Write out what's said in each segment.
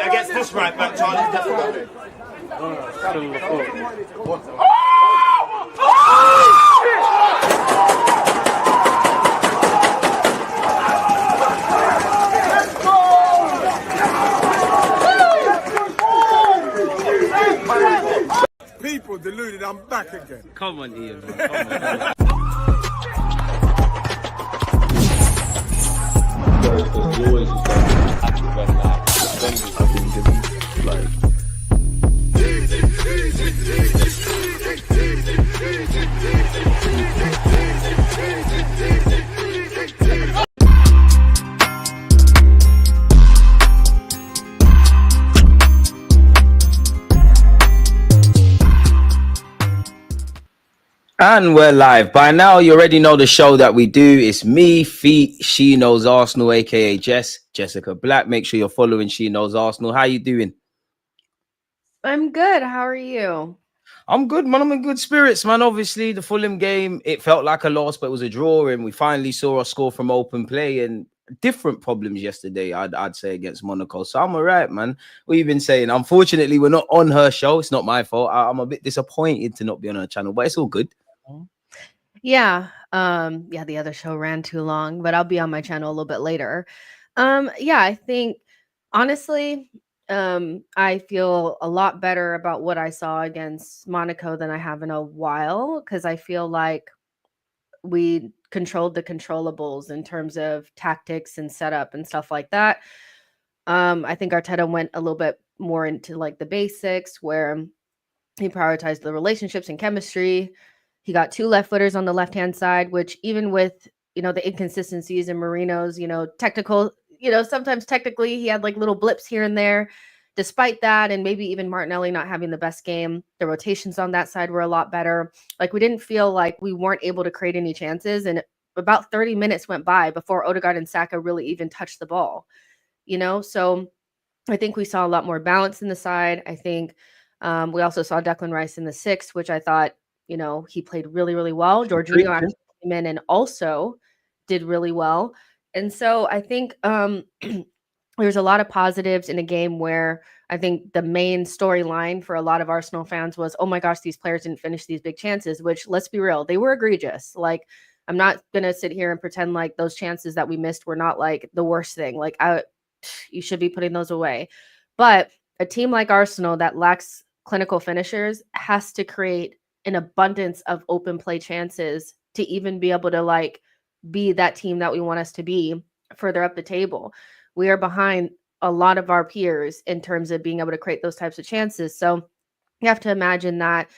against this right back, Charlie's definitely. People deluded, I'm back again. Come on, Ian. Come on. And we're live. By now, you already know the show that we do. It's me, Feet, She Knows Arsenal, aka Jessica Black. Make sure you're following She Knows Arsenal. How you doing? I'm good. How are you? I'm good, man. I'm in good spirits, man. Obviously, the Fulham game, it felt like a loss, but it was a draw, and we finally saw a score from open play and different problems yesterday, I'd say, against Monaco. So I'm all right, man. What you been saying? Unfortunately, we're not on her show. It's not my fault. I'm a bit disappointed to not be on her channel, but it's all good. Yeah. The other show ran too long, but I'll be on my channel a little bit later. I think honestly, I feel a lot better about what I saw against Monaco than I have in a while, because I feel like we controlled the controllables in terms of tactics and setup and stuff like that. I think Arteta went a little bit more into like the basics, where he prioritized the relationships and chemistry. He got two left footers on the left-hand side, which even with, the inconsistencies in Marino's, technical, sometimes technically he had like little blips here and there. Despite that, and maybe even Martinelli not having the best game, the rotations on that side were a lot better. Like, we didn't feel like we weren't able to create any chances. And about 30 minutes went by before Odegaard and Saka really even touched the ball, So I think we saw a lot more balance in the side. I think we also saw Declan Rice in the sixth, which I thought, he played really, really well. Jorginho actually came in and also did really well. And so I think there's a lot of positives in a game where I think the main storyline for a lot of Arsenal fans was, oh my gosh, these players didn't finish these big chances, which, let's be real, they were egregious. Like, I'm not going to sit here and pretend like those chances that we missed were not like the worst thing. Like, you should be putting those away. But a team like Arsenal that lacks clinical finishers has to create an abundance of open play chances to even be able to like be that team that we want us to be further up the table. We are behind a lot of our peers in terms of being able to create those types of chances. So you have to imagine that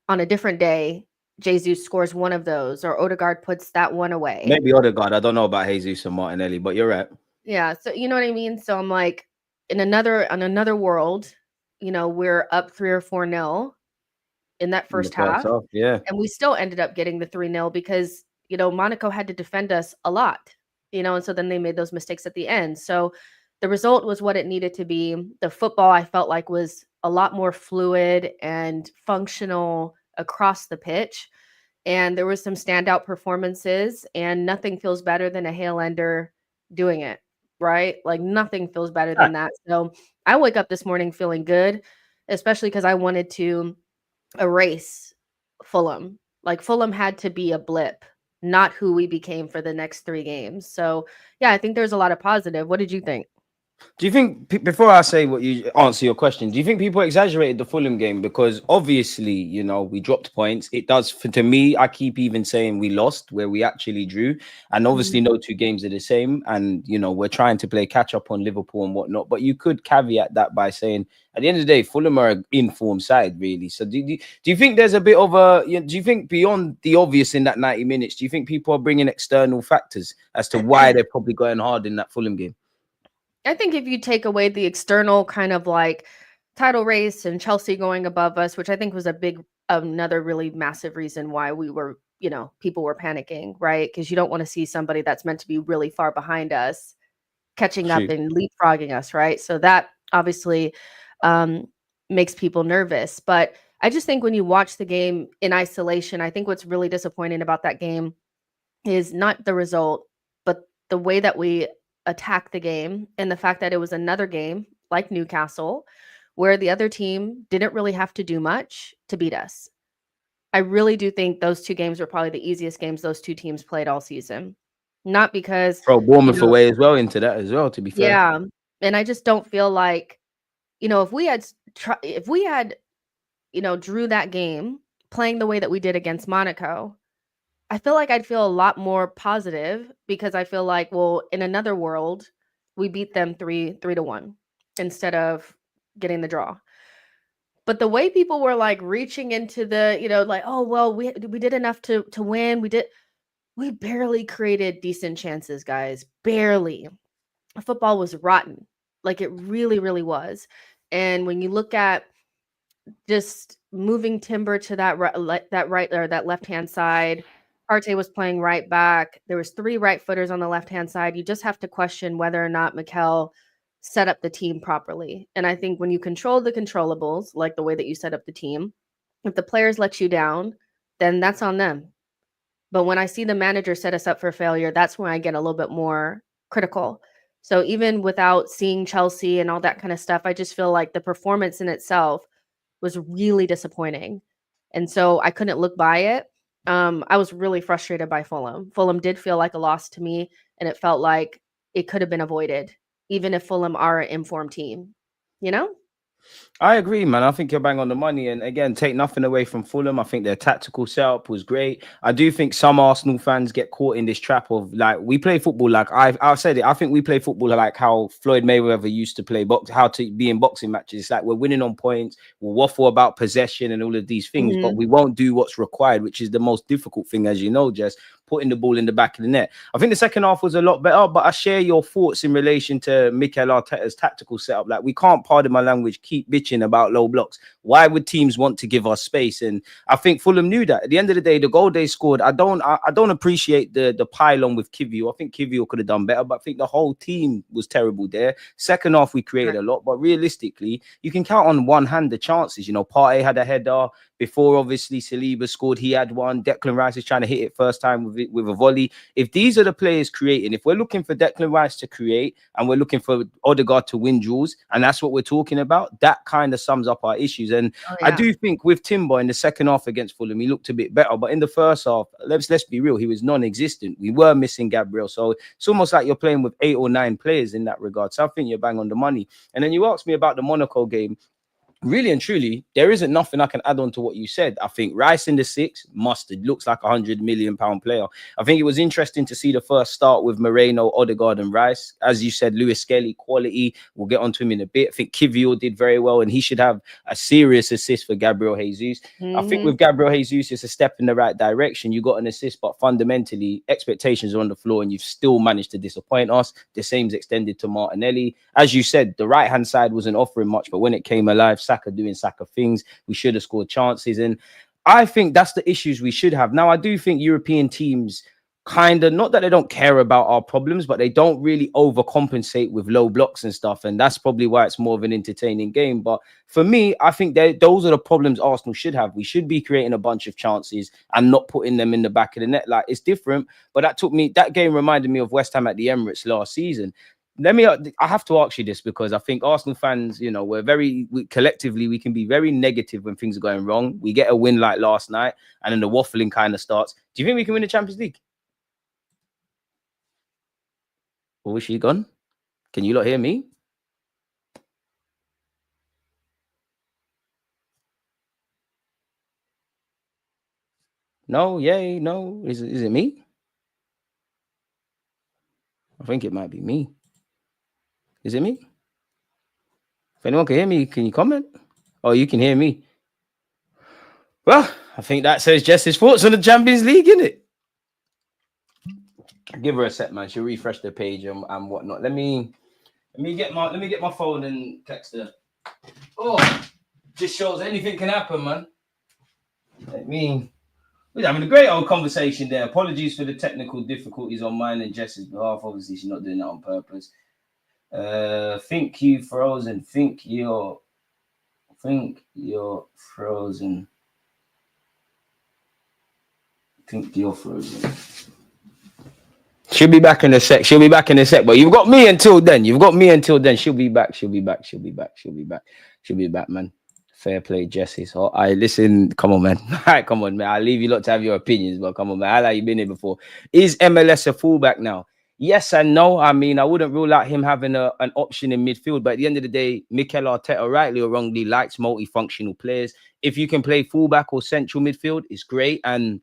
on a different day, Jesus scores one of those, or Odegaard puts that one away. Maybe Odegaard. I don't know about Jesus and Martinelli, but you're right. Yeah. So you know what I mean? So I'm like, on another world, we're up 3 or 4-0 in that first half. Yeah. And we still ended up getting the 3-0 because, Monaco had to defend us a lot, and so then they made those mistakes at the end. So the result was what it needed to be. The football, I felt like, was a lot more fluid and functional across the pitch. And there was some standout performances, and nothing feels better than a Highlander doing it, right? Like, nothing feels better than that. So I wake up this morning feeling good, especially because I wanted to erase Fulham. Like, Fulham had to be a blip, not who we became for the next 3 games. So yeah, I think there's a lot of positive. What did you think? Do you think, before I say what you answer your question, do you think people exaggerated the Fulham game? Because obviously, we dropped points. It does, to me, I keep even saying we lost where we actually drew. And obviously no 2 games are the same. And, we're trying to play catch up on Liverpool and whatnot. But you could caveat that by saying, at the end of the day, Fulham are an informed side, really. So do you think there's a bit of do you think beyond the obvious in that 90 minutes, do you think people are bringing external factors as to why they're probably going hard in that Fulham game? I think if you take away the external kind of like title race and Chelsea going above us, which I think was another really massive reason why we were, people were panicking, right? Because you don't want to see somebody that's meant to be really far behind us catching up and leapfrogging us, right? So that obviously makes people nervous. But I just think when you watch the game in isolation, I think what's really disappointing about that game is not the result, but the way that we attack the game, and the fact that it was another game like Newcastle, where the other team didn't really have to do much to beat us. I really do think those 2 games were probably the easiest games those 2 teams played all season. Not because, Throw you Bournemouth know, away as well into that as well, to be fair. yeah, and I just don't feel like, if we had, drew that game playing the way that we did against Monaco, I feel like I'd feel a lot more positive because I feel like, well, in another world, we beat them 3-1 instead of getting the draw. But the way people were like reaching into the, like, oh well, we did enough to win. We barely created decent chances, guys. Barely. Football was rotten. Like it really, really was. And when you look at just moving Timber to that right or that left-hand side, Partey was playing right back. There was 3 right footers on the left-hand side. You just have to question whether or not Mikel set up the team properly. And I think when you control the controllables, like the way that you set up the team, if the players let you down, then that's on them. But when I see the manager set us up for failure, that's when I get a little bit more critical. So even without seeing Chelsea and all that kind of stuff, I just feel like the performance in itself was really disappointing. And so I couldn't look by it. I was really frustrated by Fulham. Fulham did feel like a loss to me, and it felt like it could have been avoided, even if Fulham are an informed team, you know? I agree, man. I think you're bang on the money. And again, take nothing away from Fulham. I think their tactical setup was great. I do think some Arsenal fans get caught in this trap of like, we play football like I've said it. I think we play football like how Floyd Mayweather used to play how to be in boxing matches. It's like we're winning on points. We'll waffle about possession and all of these things, but we won't do what's required, which is the most difficult thing, as you know, Jess, putting the ball in the back of the net. I think the second half was a lot better, but I share your thoughts in relation to Mikel Arteta's tactical setup. Like, we can't, pardon my language, keep bitching about low blocks. Why would teams want to give us space? And I think Fulham knew that. At the end of the day, the goal they scored, I don't appreciate the pylon with Kivio. I think Kivio could have done better, but I think the whole team was terrible there. Second half, we created a lot, but realistically, you can count on one hand the chances. You know, Partey had a header. Before, obviously, Saliba scored. He had one. Declan Rice is trying to hit it first time with a volley. If these are the players creating, if we're looking for Declan Rice to create and we're looking for Odegaard to win duels, and that's what we're talking about, that kind of sums up our issues. And I do think with Timber in the second half against Fulham, he looked a bit better. But in the first half, let's be real, he was non-existent. We were missing Gabriel. So it's almost like you're playing with 8 or 9 players in that regard. So I think you're bang on the money. And then you asked me about the Monaco game. Really and truly, there isn't nothing I can add on to what you said. I think Rice in the 6, mustard, looks like £100 million player. I think it was interesting to see the first start with Moreno, Odegaard and Rice. As you said, Lewis-Skelly, quality. We'll get onto him in a bit. I think Kivio did very well, and he should have a serious assist for Gabriel Jesus. I think with Gabriel Jesus, it's a step in the right direction. You got an assist, but fundamentally, expectations are on the floor, and you've still managed to disappoint us. The same's extended to Martinelli. As you said, the right-hand side wasn't offering much, but when it came alive, Saka doing Saka things, we should have scored chances. And I think that's the issues we should have. Now, I do think European teams kind of, not that they don't care about our problems, but they don't really overcompensate with low blocks and stuff. And that's probably why it's more of an entertaining game. But for me, I think those are the problems Arsenal should have. We should be creating a bunch of chances and not putting them in the back of the net. Like, it's different, but that game reminded me of West Ham at the Emirates last season. I have to ask you this, because I think Arsenal fans, you know, collectively, we can be very negative when things are going wrong. We get a win like last night, and then the waffling kind of starts. Do you think we can win the Champions League? Or is she gone? Can you not hear me? No, yay, no. Is it me? I think it might be me. Is it me? If anyone can hear me, can you comment? Oh, you can hear me. Well, I think that says Jess's thoughts on the Champions League, innit? Give her a sec, man. She'll refresh the page and whatnot. Let me get my phone and text her. Oh, just shows anything can happen, man. We're having a great old conversation there. Apologies for the technical difficulties on mine and Jess's behalf. Obviously, she's not doing that on purpose. Think you're frozen. Think you're frozen. Think you're frozen. She'll be back in a sec. She'll be back in a sec. But you've got me until then. You've got me until then. She'll be back. She'll be back. She'll be back. She'll be back. She'll be back, man. Fair play, Jesse. So I listen. Come on, man. All right, come on, man. I'll leave you lot to have your opinions, but come on, man. How like you been here before? Is MLS a fullback now? Yes and no. I mean, I wouldn't rule out him having an option in midfield, but at the end of the day, Mikel Arteta, rightly or wrongly, likes multifunctional players. If you can play fullback or central midfield, it's great. And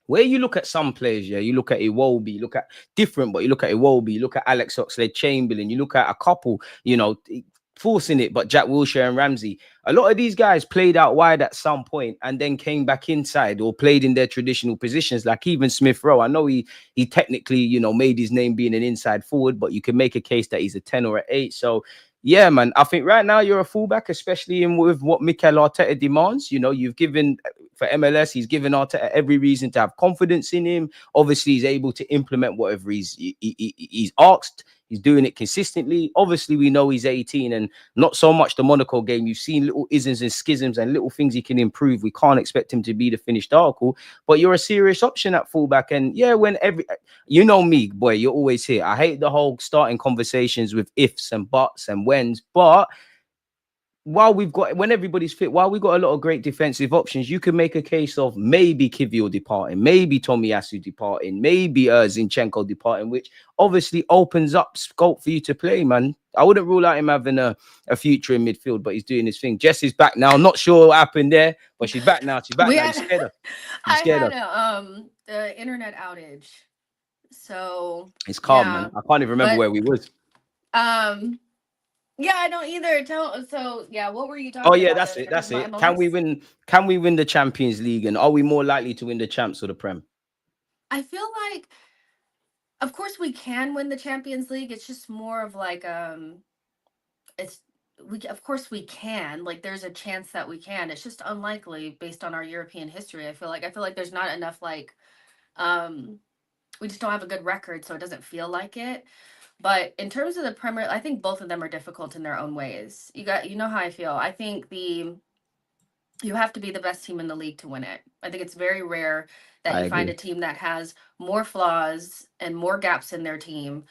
where you look at some players, yeah, you look at Iwobi, you look at different, but you look at Iwobi, you look at Alex Oxlade-Chamberlain, you look at a couple, you know, forcing it, but Jack Wilshere and Ramsey. A lot of these guys played out wide at some point and then came back inside or played in their traditional positions, like even Smith Rowe. I know he technically, you know, made his name being an inside forward, but you can make a case that he's a 10 or an 8. So yeah, man, I think right now you're a fullback, especially with what Mikel Arteta demands. You know, you've given for MLS, he's given Arteta every reason to have confidence in him. Obviously, he's able to implement whatever he's asked. He's doing it consistently. Obviously, we know he's 18 and not so much the Monaco game. You've seen little isms and schisms and little things he can improve. We can't expect him to be the finished article, but you're a serious option at fullback. And yeah, you know me, boy, you're always here. I hate the whole starting conversations with ifs and buts and whens, but when everybody's fit, while we've got a lot of great defensive options, you can make a case of maybe Kivior departing, maybe Tomiyasu departing, maybe Zinchenko departing, which obviously opens up scope for you to play, man. I wouldn't rule out him having a future in midfield, but he's doing his thing. Jessie's back now. Not sure what happened there, but she's back now. She's back now. I had the internet outage, so it's calm, man. I can't even remember where we was. Yeah, I don't either. So yeah, what were you talking about? Oh yeah, about? that's it. Can we win the Champions League, and are we more likely to win the Champs or the Prem? I feel like, of course, we can win the Champions League. It's just more of like of course we can. Like, there's a chance that we can. It's just unlikely based on our European history. I feel like there's not enough we just don't have a good record, so it doesn't feel like it. But in terms of the Premier, I think both of them are difficult in their own ways. You know how I feel. I think you have to be the best team in the league to win it. I think it's very rare that you find a team that has more flaws and more gaps in their team,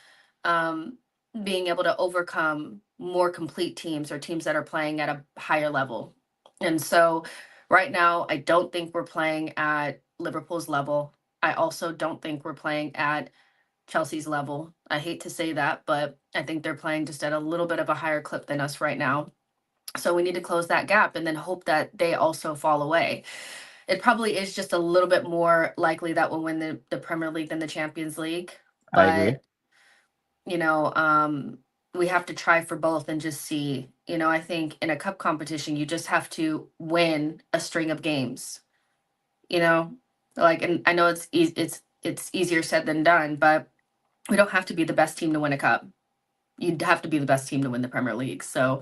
being able to overcome more complete teams or teams that are playing at a higher level. And so right now, I don't think we're playing at Liverpool's level. I also don't think we're playing at Chelsea's level. I hate to say that, but I think they're playing just at a little bit of a higher clip than us right now. So we need to close that gap and then hope that they also fall away. It probably is just a little bit more likely that we'll win the Premier League than the Champions League. But, I agree. You know, we have to try for both and just see. You know, I think in a cup competition, you just have to win a string of games. You know, like, and I know it's easier said than done, but we don't have to be the best team to win a cup. You'd have to be the best team to win the Premier League. So,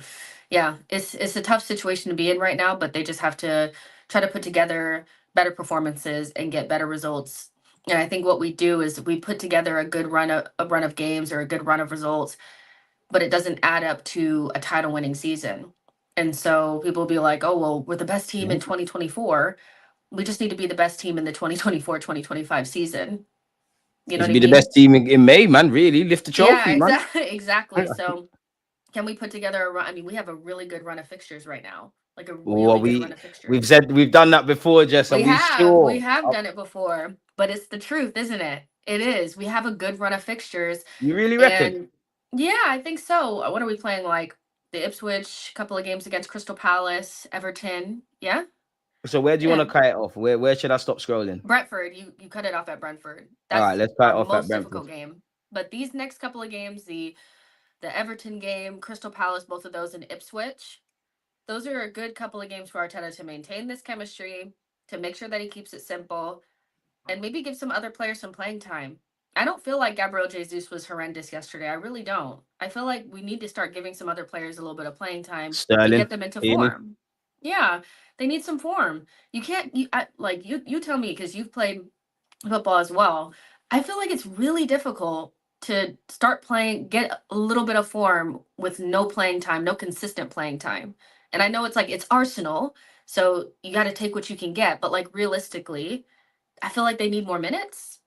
yeah, it's a tough situation to be in right now, but they just have to try to put together better performances and get better results. And I think what we do is we put together a good run of games or a good run of results, but it doesn't add up to a title-winning season. And so people will be like, oh, well, we're the best team in 2024. We just need to be the best team in the 2024-2025 season. You know what I mean? Be the best team in May, man. Really lift the trophy, man. Exactly. So, can we put together a run? I mean, we have a really good run of fixtures right now. Like a really good run of fixtures. We've done that before, Jess. We have done it before, but it's the truth, isn't it? It is. We have a good run of fixtures. You really reckon? Yeah, I think so. What are we playing? Like the Ipswich, couple of games against Crystal Palace, Everton. Yeah. So where do you want to cut it off? Where should I stop scrolling? Brentford. You cut it off at Brentford. That's all right, let's cut it off at Brentford. Difficult game. But these next couple of games, the Everton game, Crystal Palace, both of those in Ipswich, those are a good couple of games for Arteta to maintain this chemistry, to make sure that he keeps it simple, and maybe give some other players some playing time. I don't feel like Gabriel Jesus was horrendous yesterday. I really don't. I feel like we need to start giving some other players a little bit of playing time to get them into form. Yeah, they need some form. You can't, you tell me, because you've played football as well. I feel like it's really difficult to start playing, get a little bit of form with no playing time, no consistent playing time. And I know it's Arsenal, so you got to take what you can get. But like realistically, I feel like they need more minutes.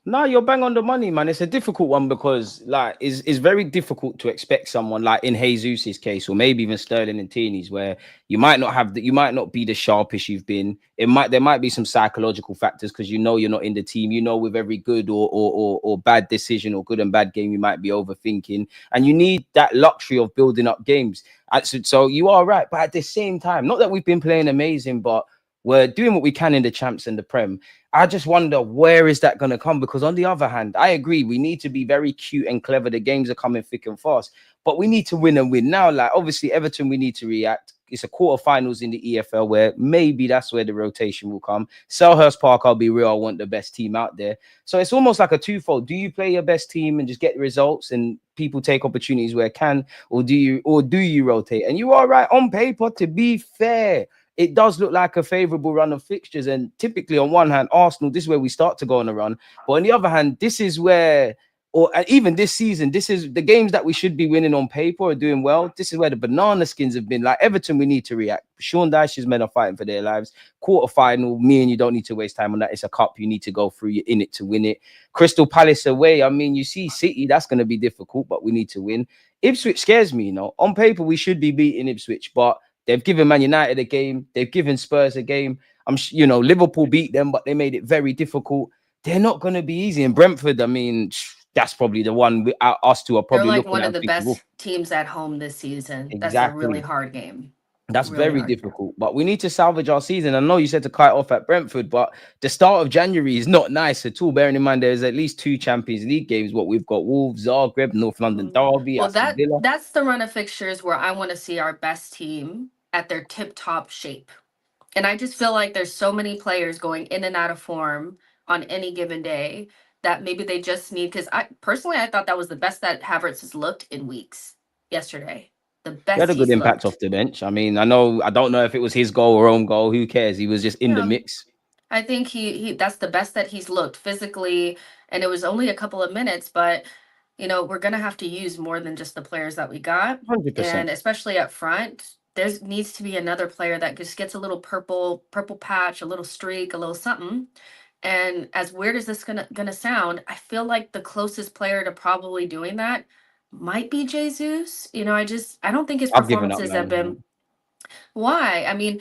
No, you're bang on the money, man. It's a difficult one because, like, it's very difficult to expect someone like in Jesus's case, or maybe even Sterling and Tini's, where you might not have you might not be the sharpest you've been. There might be some psychological factors because you know you're not in the team. You know, with every good or bad decision or good and bad game, you might be overthinking, and you need that luxury of building up games. So you are right, but at the same time, not that we've been playing amazing, but we're doing what we can in the champs and the Prem. I just wonder where is that going to come? Because on the other hand, I agree, we need to be very cute and clever. The games are coming thick and fast, but we need to win and win now. Like obviously Everton, we need to react. It's a quarterfinals in the EFL where maybe that's where the rotation will come. Selhurst Park, I'll be real, I want the best team out there. So it's almost like a twofold. Do you play your best team and just get the results and people take opportunities where it can, or do you rotate? And you are right, on paper, to be fair, it does look like a favorable run of fixtures. And typically, on one hand, Arsenal, this is where we start to go on a run. But on the other hand, this is where, or even this season, this is the games that we should be winning on paper or doing well. This is where the banana skins have been. Like Everton, we need to react. Sean Dyche's men are fighting for their lives. Quarterfinal, me and you don't need to waste time on that. It's a cup. You need to go through. You're in it to win it. Crystal Palace away. I mean, you see City, that's going to be difficult, but we need to win. Ipswich scares me, you know. On paper, we should be beating Ipswich, but they've given Man United a game. They've given Spurs a game. Liverpool beat them, but they made it very difficult. They're not going to be easy. And Brentford, I mean, that's probably the one us two are probably They're like looking one at of the thinking, best teams at home this season. That's a really exactly. hard game. That's Really very hard. difficult. But we need to salvage our season. I know you said to cut off at Brentford, but the start of January is not nice at all. Bearing in mind there's at least 2 Champions League games. What we've got: Wolves, Zagreb, North London Derby, Well, Aston Villa. that's the run of fixtures where I want to see our best team at their tip-top shape. And I just feel like there's so many players going in and out of form on any given day that maybe they just need, because I thought that was the best that Havertz has looked in weeks yesterday. The He had best a good he's impact looked. off the bench. I mean, I don't know if it was his goal or own goal. Who cares? He was just in the Yeah. mix. I think he that's the best that he's looked physically, and it was only a couple of minutes, but we're gonna have to use more than just the players that we got, 100%. and especially up front, there needs to be another player that just gets a little purple patch, a little streak, a little something. And as weird as this gonna sound, I feel like the closest player to probably doing that might be Jesus. I don't think his I've given up, performances have man. been. Why? I mean,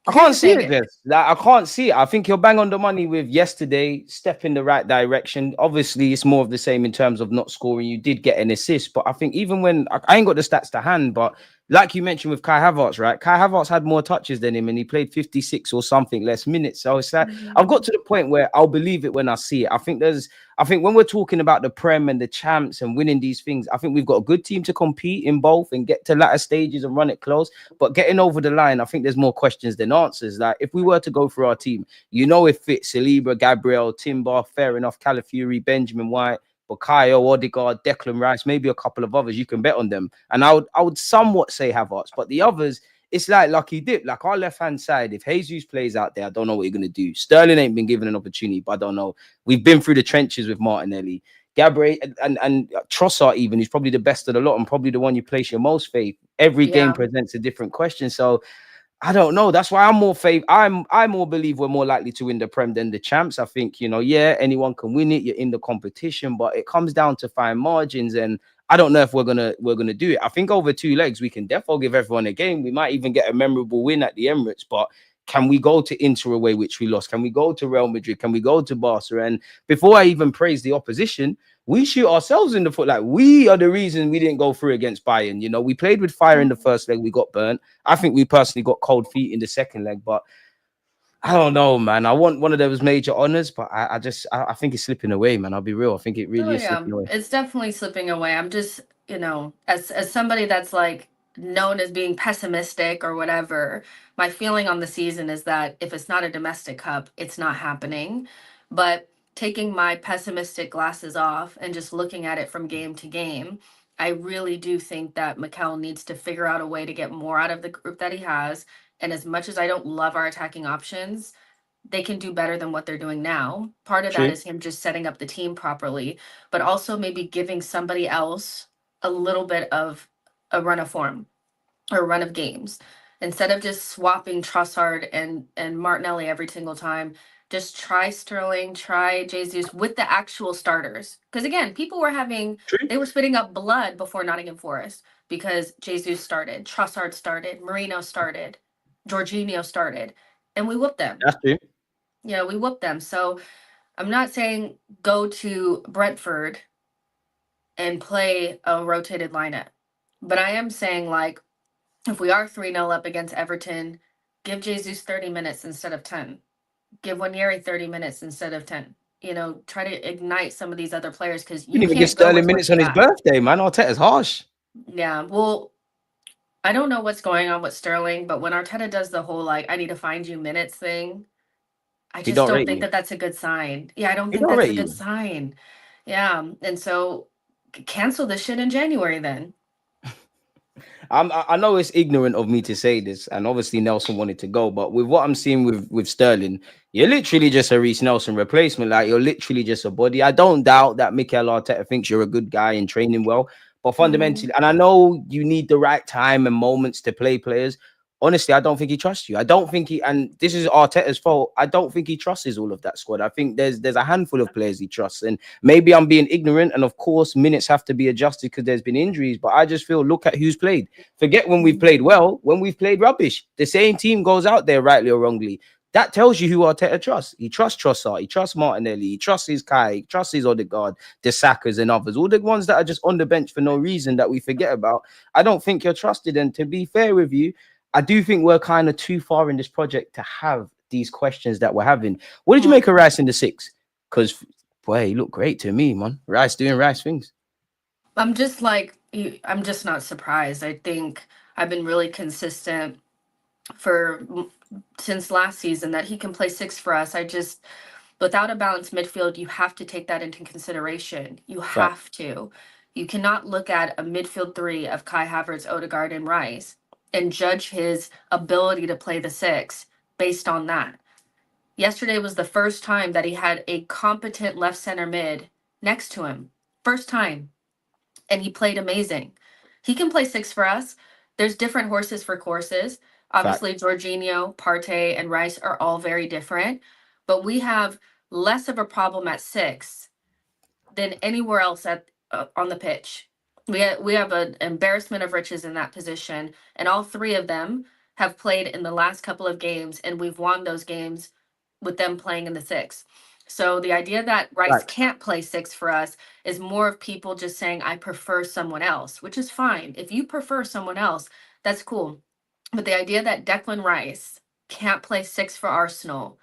I here's the can't see it, thing. Des. Like, I can't see it. I think you're bang on the money with yesterday, step in the right direction. Obviously, it's more of the same in terms of not scoring. You did get an assist, but I think even when I ain't got the stats to hand, but like you mentioned with Kai Havertz, right? Kai Havertz had more touches than him and he played 56 or something less minutes. So it's like I've got to the point where I'll believe it when I see it. I think when we're talking about the Prem and the champs and winning these things, I think we've got a good team to compete in both and get to latter stages and run it close. But getting over the line, I think there's more questions than answers. Like if we were to go through our team, it fits Saliba, Gabriel, Timber, fair enough, Calafiori, Benjamin White, Bukayo, Odegaard, Declan Rice, maybe a couple of others. You can bet on them. And I would somewhat say Havertz, but the others, it's like lucky dip. Like our left-hand side, if Jesus plays out there, I don't know what you're going to do. Sterling ain't been given an opportunity, but I don't know. We've been through the trenches with Martinelli. Gabriel and Trossard, even, who's probably the best of the lot and probably the one you place your most faith. Every game presents a different question. So I don't know. That's why I'm more I more believe we're more likely to win the Prem than the champs. I think, anyone can win it. You're in the competition, but it comes down to fine margins. And I don't know if we're gonna do it. I think over 2 legs, we can definitely give everyone a game. We might even get a memorable win at the Emirates, but can we go to Inter away, which we lost? Can we go to Real Madrid? Can we go to Barca? And before I even praise the opposition, we shoot ourselves in the foot. Like we are the reason we didn't go through against Bayern. We played with fire in the first leg. We got burnt. I think we personally got cold feet in the second leg, but I don't know, man. I want one of those major honors, but I think it's slipping away, man. I'll be real. I think it really is slipping away. It's definitely slipping away. I'm just, as somebody that's like known as being pessimistic or whatever, my feeling on the season is that if it's not a domestic cup, it's not happening. But taking my pessimistic glasses off and just looking at it from game to game, I really do think that Mikel needs to figure out a way to get more out of the group that he has. And as much as I don't love our attacking options, they can do better than what they're doing now. Part of that is him just setting up the team properly, but also maybe giving somebody else a little bit of a run of form or a run of games. Instead of just swapping Trossard and Martinelli every single time, just try Sterling, try Jesus with the actual starters. Because again, people were they were spitting up blood before Nottingham Forest because Jesus started, Trossard started, Marino started, Jorginho started, and we whooped them. That's true. Yeah, we whooped them. So I'm not saying go to Brentford and play a rotated lineup, but I am saying, like, if we are 3-0 up against Everton, give Jesus 30 minutes instead of 10. Give Wanyeri 30 minutes instead of 10. You know, try to ignite some of these other players because You you didn't even get can't go Sterling with what minutes you on his got. birthday, man. Arteta's harsh. Yeah, well, I don't know what's going on with Sterling, but when Arteta does the whole, like, I need to find you minutes thing, I He just don't don't rate think you. that that's a good sign. Yeah, I don't He think don't that's a rate good you. sign. Yeah, and so cancel this shit in January then. I know it's ignorant of me to say this, and obviously Nelson wanted to go, but with what I'm seeing with Sterling, you're literally just a Reece Nelson replacement. Like, you're literally just a body. I don't doubt that Mikel Arteta thinks you're a good guy and training well, but fundamentally, and I know you need the right time and moments to play players. Honestly, I don't think he trusts you. I don't think and this is Arteta's fault. I don't think he trusts all of that squad. I think there's a handful of players he trusts, and maybe I'm being ignorant. And of course, minutes have to be adjusted because there's been injuries. But I just feel, look at who's played. Forget when we've played well, when we've played rubbish. The same team goes out there, rightly or wrongly. That tells you who Arteta trusts. He trusts Trossard, he trusts Martinelli, he trusts his Kai, he trusts his Odegaard, the Sackers and others. All the ones that are just on the bench for no reason that we forget about. I don't think you're trusted. And to be fair with you, I do think we're kind of too far in this project to have these questions that we're having. What did you make of Rice in the 6? Because, boy, he looked great to me, man. Rice doing Rice things. I'm just not surprised. I think I've been really consistent since last season that he can play 6 for us. Without a balanced midfield, you have to take that into consideration. You Fact. have to. You cannot look at a midfield 3 of Kai Havertz, Odegaard, and Rice and judge his ability to play the 6 based on that. Yesterday was the first time that he had a competent left center mid next to him. First time. And he played amazing. He can play 6 for us. There's different horses for courses. Obviously, Jorginho, Partey, and Rice are all very different, but we have less of a problem at 6 than anywhere else on the pitch. We have an embarrassment of riches in that position, and all 3 of them have played in the last couple of games, and we've won those games with them playing in the 6. So the idea that Rice can't play 6 for us is more of people just saying, I prefer someone else, which is fine. If you prefer someone else, that's cool. But the idea that Declan Rice can't play 6 for Arsenal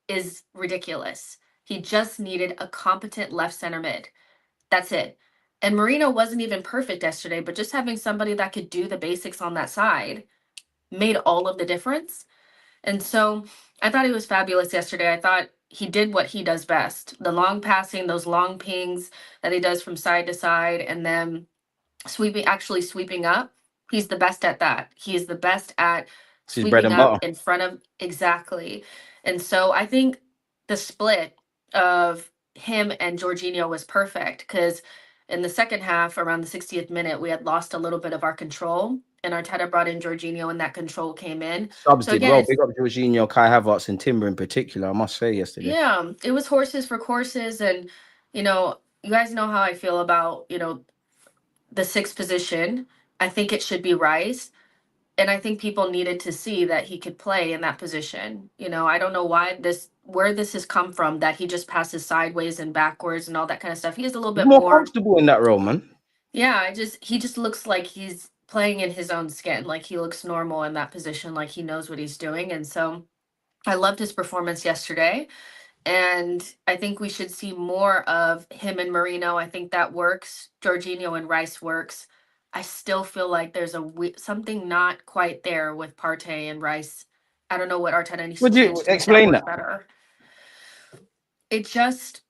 is ridiculous. He just needed a competent left center mid. That's it. And Marino wasn't even perfect yesterday, but just having somebody that could do the basics on that side made all of the difference. And so I thought he was fabulous yesterday. I thought he did what he does best. The long passing, those long pings that he does from side to side, and then sweeping up. He's the best at that. He is the best at sweeping up in front of, exactly. And so I think the split of him and Jorginho was perfect because in the second half, around the 60th minute, we had lost a little bit of our control, and Arteta brought in Jorginho, and that control came in. Subs did well. Big up Jorginho, Kai Havertz, and Timber in particular, I must say, yesterday. Yeah, it was horses for courses, and you guys know how I feel about the 6th position. I think it should be Rice. And I think people needed to see that he could play in that position. I don't know where this has come from, that he just passes sideways and backwards and all that kind of stuff. He is a little bit more comfortable in that role, man. Yeah, he just looks like he's playing in his own skin. Like, he looks normal in that position, like he knows what he's doing. And so I loved his performance yesterday. And I think we should see more of him and Marino. I think that works. Jorginho and Rice works. I still feel like there's something not quite there with Partey and Rice. I don't know what Arteta needs to change. Would you explain that? Better. It just,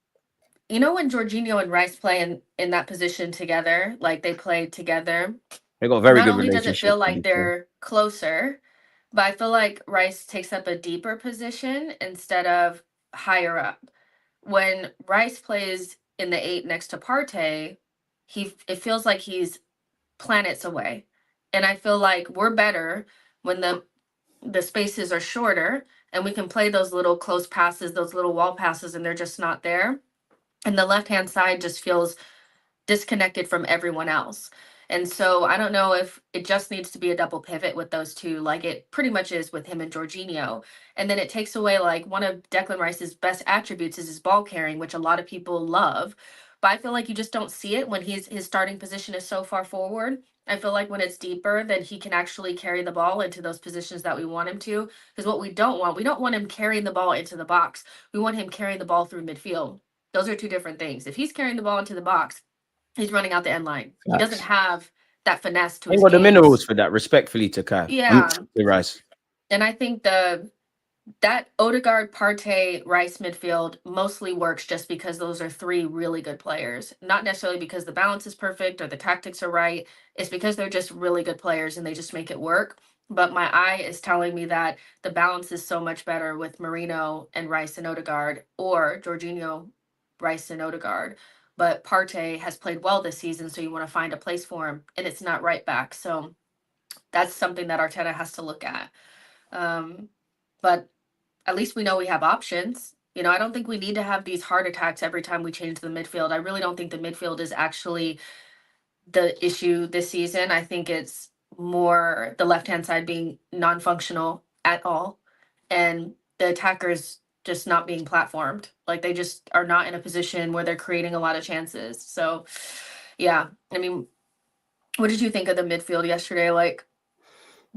when Jorginho and Rice play in that position together, like they played together, they got a very not good only relationship. Does it feel like they're closer, but I feel like Rice takes up a deeper position instead of higher up. When Rice plays in the 8 next to Partey, it feels like he's planets away. And I feel like we're better when the spaces are shorter and we can play those little close passes, those little wall passes, and they're just not there. And the left hand side just feels disconnected from everyone else. And so I don't know if it just needs to be a double pivot with those two, like it pretty much is with him and Jorginho. And then it takes away like one of Declan Rice's best attributes is his ball carrying, which a lot of people love. But I feel like you just don't see it when his starting position is so far forward. I feel like when it's deeper, then he can actually carry the ball into those positions that we want him to. Because what we don't want him carrying the ball into the box. We want him carrying the ball through midfield. Those are two different things. If he's carrying the ball into the box, he's running out the end line. He doesn't have that finesse to Ain't his got the game. minerals for that, respectfully to Kai. Yeah. To Rice. And I think that Odegaard, Partey, Rice midfield mostly works just because those are three really good players. Not necessarily because the balance is perfect or the tactics are right. It's because they're just really good players and they just make it work. But my eye is telling me that the balance is so much better with Marino and Rice and Odegaard, or Jorginho, Rice and Odegaard. But Partey has played well this season, so you want to find a place for him, and it's not right back. So that's something that Arteta has to look at. But at least we know we have options. You know, I don't think we need to have these heart attacks every time we change the midfield. I really don't think the midfield is actually the issue this season. I think it's more the left-hand side being non-functional at all, and the attackers just not being platformed. Like they just are not in a position where they're creating a lot of chances. So, yeah, I mean, what did you think of the midfield yesterday? Like,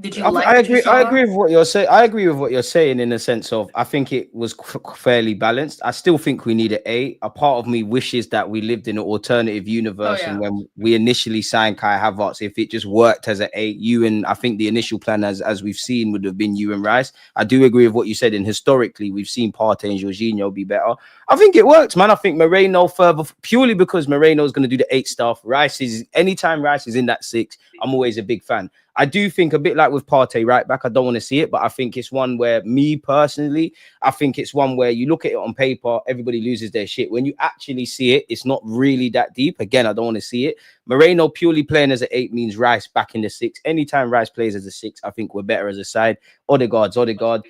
did you like I what you agree. I saw? agree with what you're saying. I agree with what you're saying in the sense of I think it was fairly balanced. I still think we need an 8. A part of me wishes that we lived in an alternative universe, and when we initially signed Kai Havertz, if it just worked as an 8, you and I think the initial plan, as we've seen, would have been you and Rice. I do agree with what you said. And historically, we've seen Partey and Jorginho be better. I think it works, man. I think Moreno further purely because Moreno is going to do the 8 stuff. Rice is anytime Rice is in that 6, I'm always a big fan. I do think a bit like with Partey right back, I don't want to see it, but I think it's one where me personally, I think it's one where you look at it on paper, everybody loses their shit. When you actually see it, it's not really that deep. Again, I don't want to see it. Moreno purely playing as an 8 means Rice back in the 6. Anytime Rice plays as a 6, I think we're better as a side. Odegaard.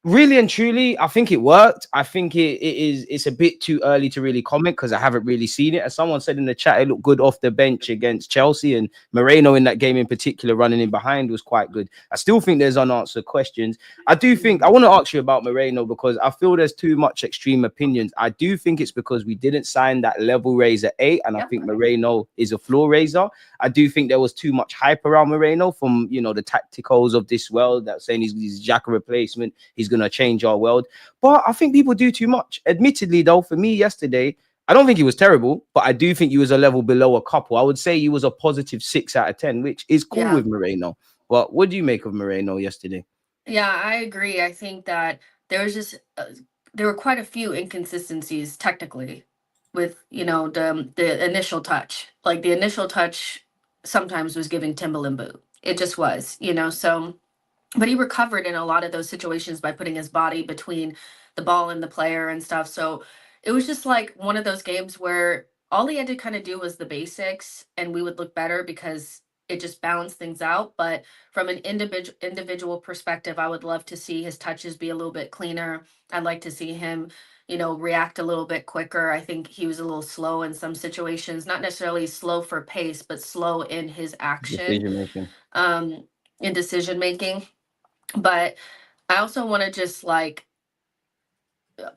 Really and truly, I think it worked. I think it's a bit too early to really comment because I haven't really seen it. As someone said in the chat, it looked good off the bench against Chelsea, and Moreno in that game in particular, running in behind, was quite good. I still think there's unanswered questions. I do think I want to ask you about Moreno because I feel there's too much extreme opinions. I do think it's because we didn't sign that level raiser 8, and I think Moreno is a floor raiser. I do think there was too much hype around Moreno from, you know, the tacticals of this world that saying he's Xhaka replacement, he's going to change our world. But I think people do too much. Admittedly, though, for me yesterday, I don't think he was terrible, but I do think he was a level below a couple. I would say he was a positive 6 out of 10, which is cool with Moreno. But what do you make of Moreno yesterday? Yeah, I agree. I think that there was just there were quite a few inconsistencies technically with, you know, the initial touch. Like the initial touch sometimes was giving Timberland boot. It just was, you know. So, but he recovered in a lot of those situations by putting his body between the ball and the player and stuff. So it was just like one of those games where all he had to kind of do was the basics and we would look better because it just balanced things out. But from an individual perspective, I would love to see his touches be a little bit cleaner. I'd like to see him, you know, react a little bit quicker. I think he was a little slow in some situations, not necessarily slow for pace, but slow in his action, in decision making. But I also want to just like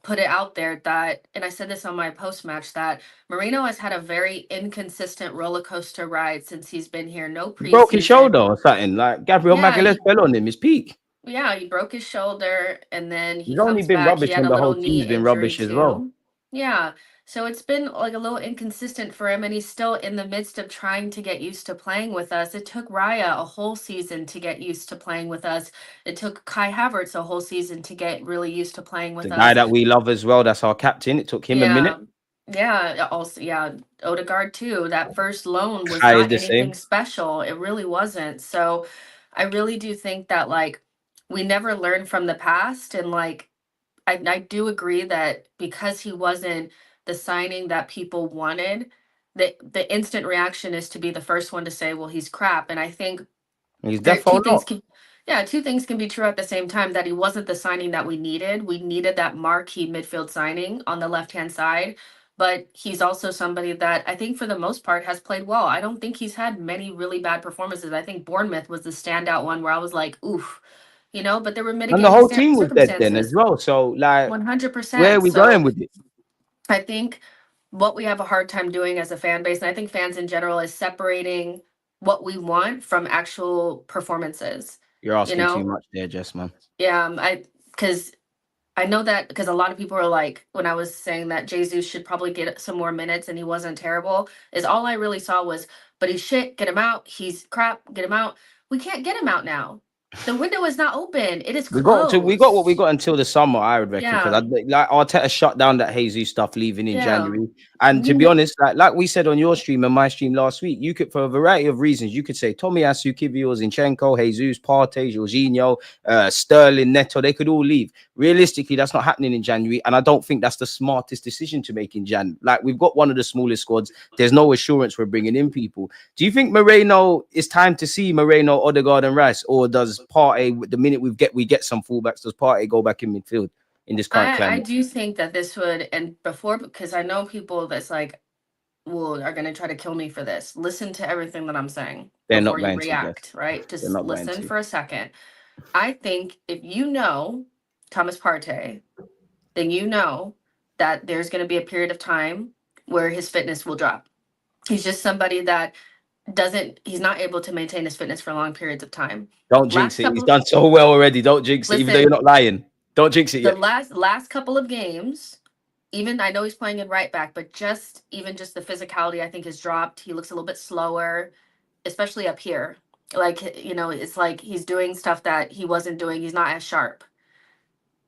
put it out there that, and I said this on my post match, that Marino has had a very inconsistent roller coaster ride since he's been here. No preseason. Broke his shoulder or something. Like Gabriel Magalhaes fell on him. His peak. Yeah, he broke his shoulder, and then he's only been back. rubbish when the whole team's been rubbish as well. Yeah, so it's been like a little inconsistent for him, and he's still in the midst of trying to get used to playing with us. It took Raya a whole season to get used to playing with us. It took Kai Havertz a whole season to get really used to playing with us. The guy that we love as well, that's our captain. It took him a minute. Yeah, also, Odegaard too. That first loan was not anything special. It really wasn't. So I really do think that like we never learned from the past, and like I do agree that because he wasn't the signing that people wanted, the instant reaction is to be the first one to say, well, he's crap. And I think he's definitely Yeah, two things can be true at the same time, that he wasn't the signing that we needed. We needed that marquee midfield signing on the left-hand side, but he's also somebody that I think for the most part has played well. I don't think he's had many really bad performances. I think Bournemouth was the standout one where I was like, oof, but there were And the mitigating whole team was dead then as circumstances. well. So, like, where are 100%. we going So with it? I think what we have a hard time doing as a fan base, and I think fans in general, is separating what we want from actual performances. You're You asking too know, much there, Jess, man. yeah, because I know that because a lot of people are like, when I was saying that Jesus should probably get some more minutes and he wasn't terrible, is all I really saw was, but he's shit, get him out. He's crap, get him out. We can't get him out now. The window is not open. It is We got what we closed. got until the summer, I would reckon, because Yeah, like Arteta shut down that Jesus stuff leaving in yeah. January. And to be You, honest, like we said on your stream and my stream last week, you could, for a variety of reasons, you could say Tomiyasu, Kivio, Zinchenko, Jesus, Partey, Jorginho, Sterling, Neto, they could all leave. Realistically, that's not happening in January, and I don't think that's the smartest decision to make in Jan. Like, we've got one of the smallest squads. There's no assurance we're bringing in people. Do you think Moreno, it's time to see Moreno, Odegaard, and Rice, or does Partey, the minute we get some fullbacks, does Partey go back in midfield in this current I climate? do think that this would, and before, because I know people that's like, well, are going to try to kill me for this. Listen to everything that I'm saying They're not before you going to, Jess. react, right? They're Just not going listen to. for a second. I think if you know Thomas Partey, then you know that there's going to be a period of time where his fitness will drop. He's just somebody that he's not able to maintain his fitness for long periods of time. Don't jinx Last it. He's couple, done so well already. Don't jinx it, even though you're listen, not lying. Don't jinx it the yet. last couple of games, even I know he's playing in right back, but just the physicality I think has dropped. He looks a little bit slower, especially up here. Like, it's like he's doing stuff that he wasn't doing. He's not as sharp.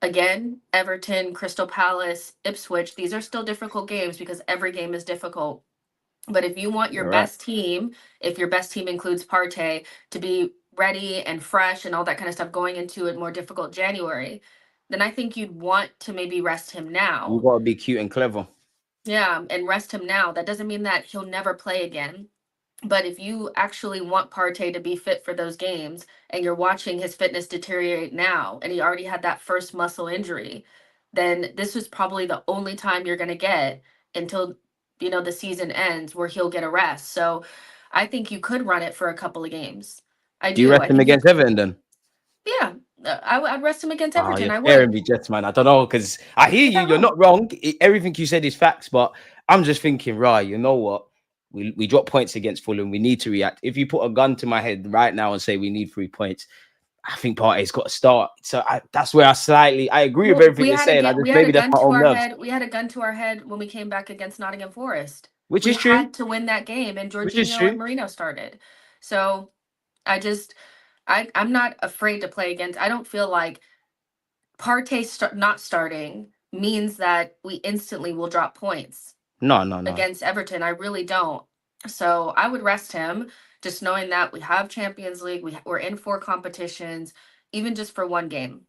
Again, Everton, Crystal Palace, Ipswich, these are still difficult games because every game is difficult. But if you want your You're right. best team, if your best team includes Partey, to be ready and fresh and all that kind of stuff going into a more difficult January, then I think you'd want to maybe rest him You now. got to be cute and clever. Yeah, and rest him now. That doesn't mean that he'll never play again. But if you actually want Partey to be fit for those games and you're watching his fitness deteriorate now, and he already had that first muscle injury, then this is probably the only time you're going to get until, the season ends where he'll get a rest. So I think you could run it for a couple of games. I Do you do. rest I him think you, against Everton then? yeah, I'd rest him against Oh, Everton. you're I scaring would. me, Jets, man. I don't know, because I hear you. You're not wrong. Everything you said is facts, but I'm just thinking, right, you know what? We drop points against Fulham. We need to react. If you put a gun to my head right now and say we need 3 points, I think Partey's got to start. So that's where I agree with Well, everything you're saying. I just, we had a maybe that's gun my to own our nerves, head. We had a gun to our head when we came back against Nottingham Forest. which We is true. had to win that game, and Which is Jorginho and true. Marino started. So I'm not afraid to play against. I don't feel like Partey not starting means that we instantly will drop points No. against Everton. I really don't. So I would rest him, just knowing that we have Champions League. We're in 4 competitions, even just for one game.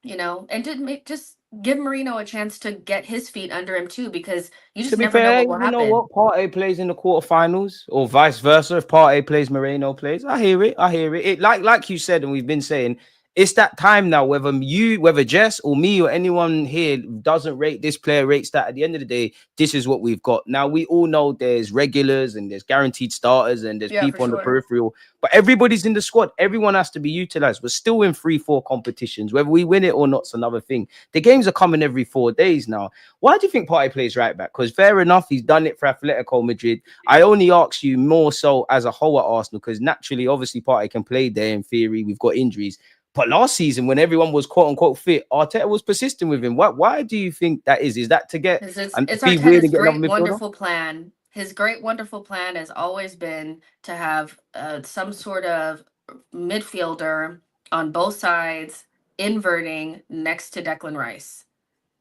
And just give Marino a chance to get his feet under him too, because you To just be never know fair, what will you know happen. what? Partey plays in the quarterfinals, or vice versa. If Partey plays, Moreno plays. I hear it. It like you said, and we've been saying, it's that time now. Whether Jess or me or anyone here doesn't rate this player, rates that. At the end of the day, this is what we've got. Now we all know there's regulars and there's guaranteed starters and there's Yeah, for people on the sure. peripheral, but everybody's in the squad. Everyone has to be utilized. We're still in 3-4 competitions. Whether we win it or not's another thing. The games are coming every 4 days now. Why do you think Partey plays right back? Because fair enough, he's done it for Atletico Madrid. I only ask you more so as a whole at Arsenal, because naturally, obviously, Partey can play there in theory. We've got injuries. But last season, when everyone was quote unquote fit, Arteta was persistent with him. Why do you think that is? Is that to get and It's be weird Arteta's and get another great, midfielder? wonderful plan. His great, wonderful plan has always been to have some sort of midfielder on both sides, inverting next to Declan Rice.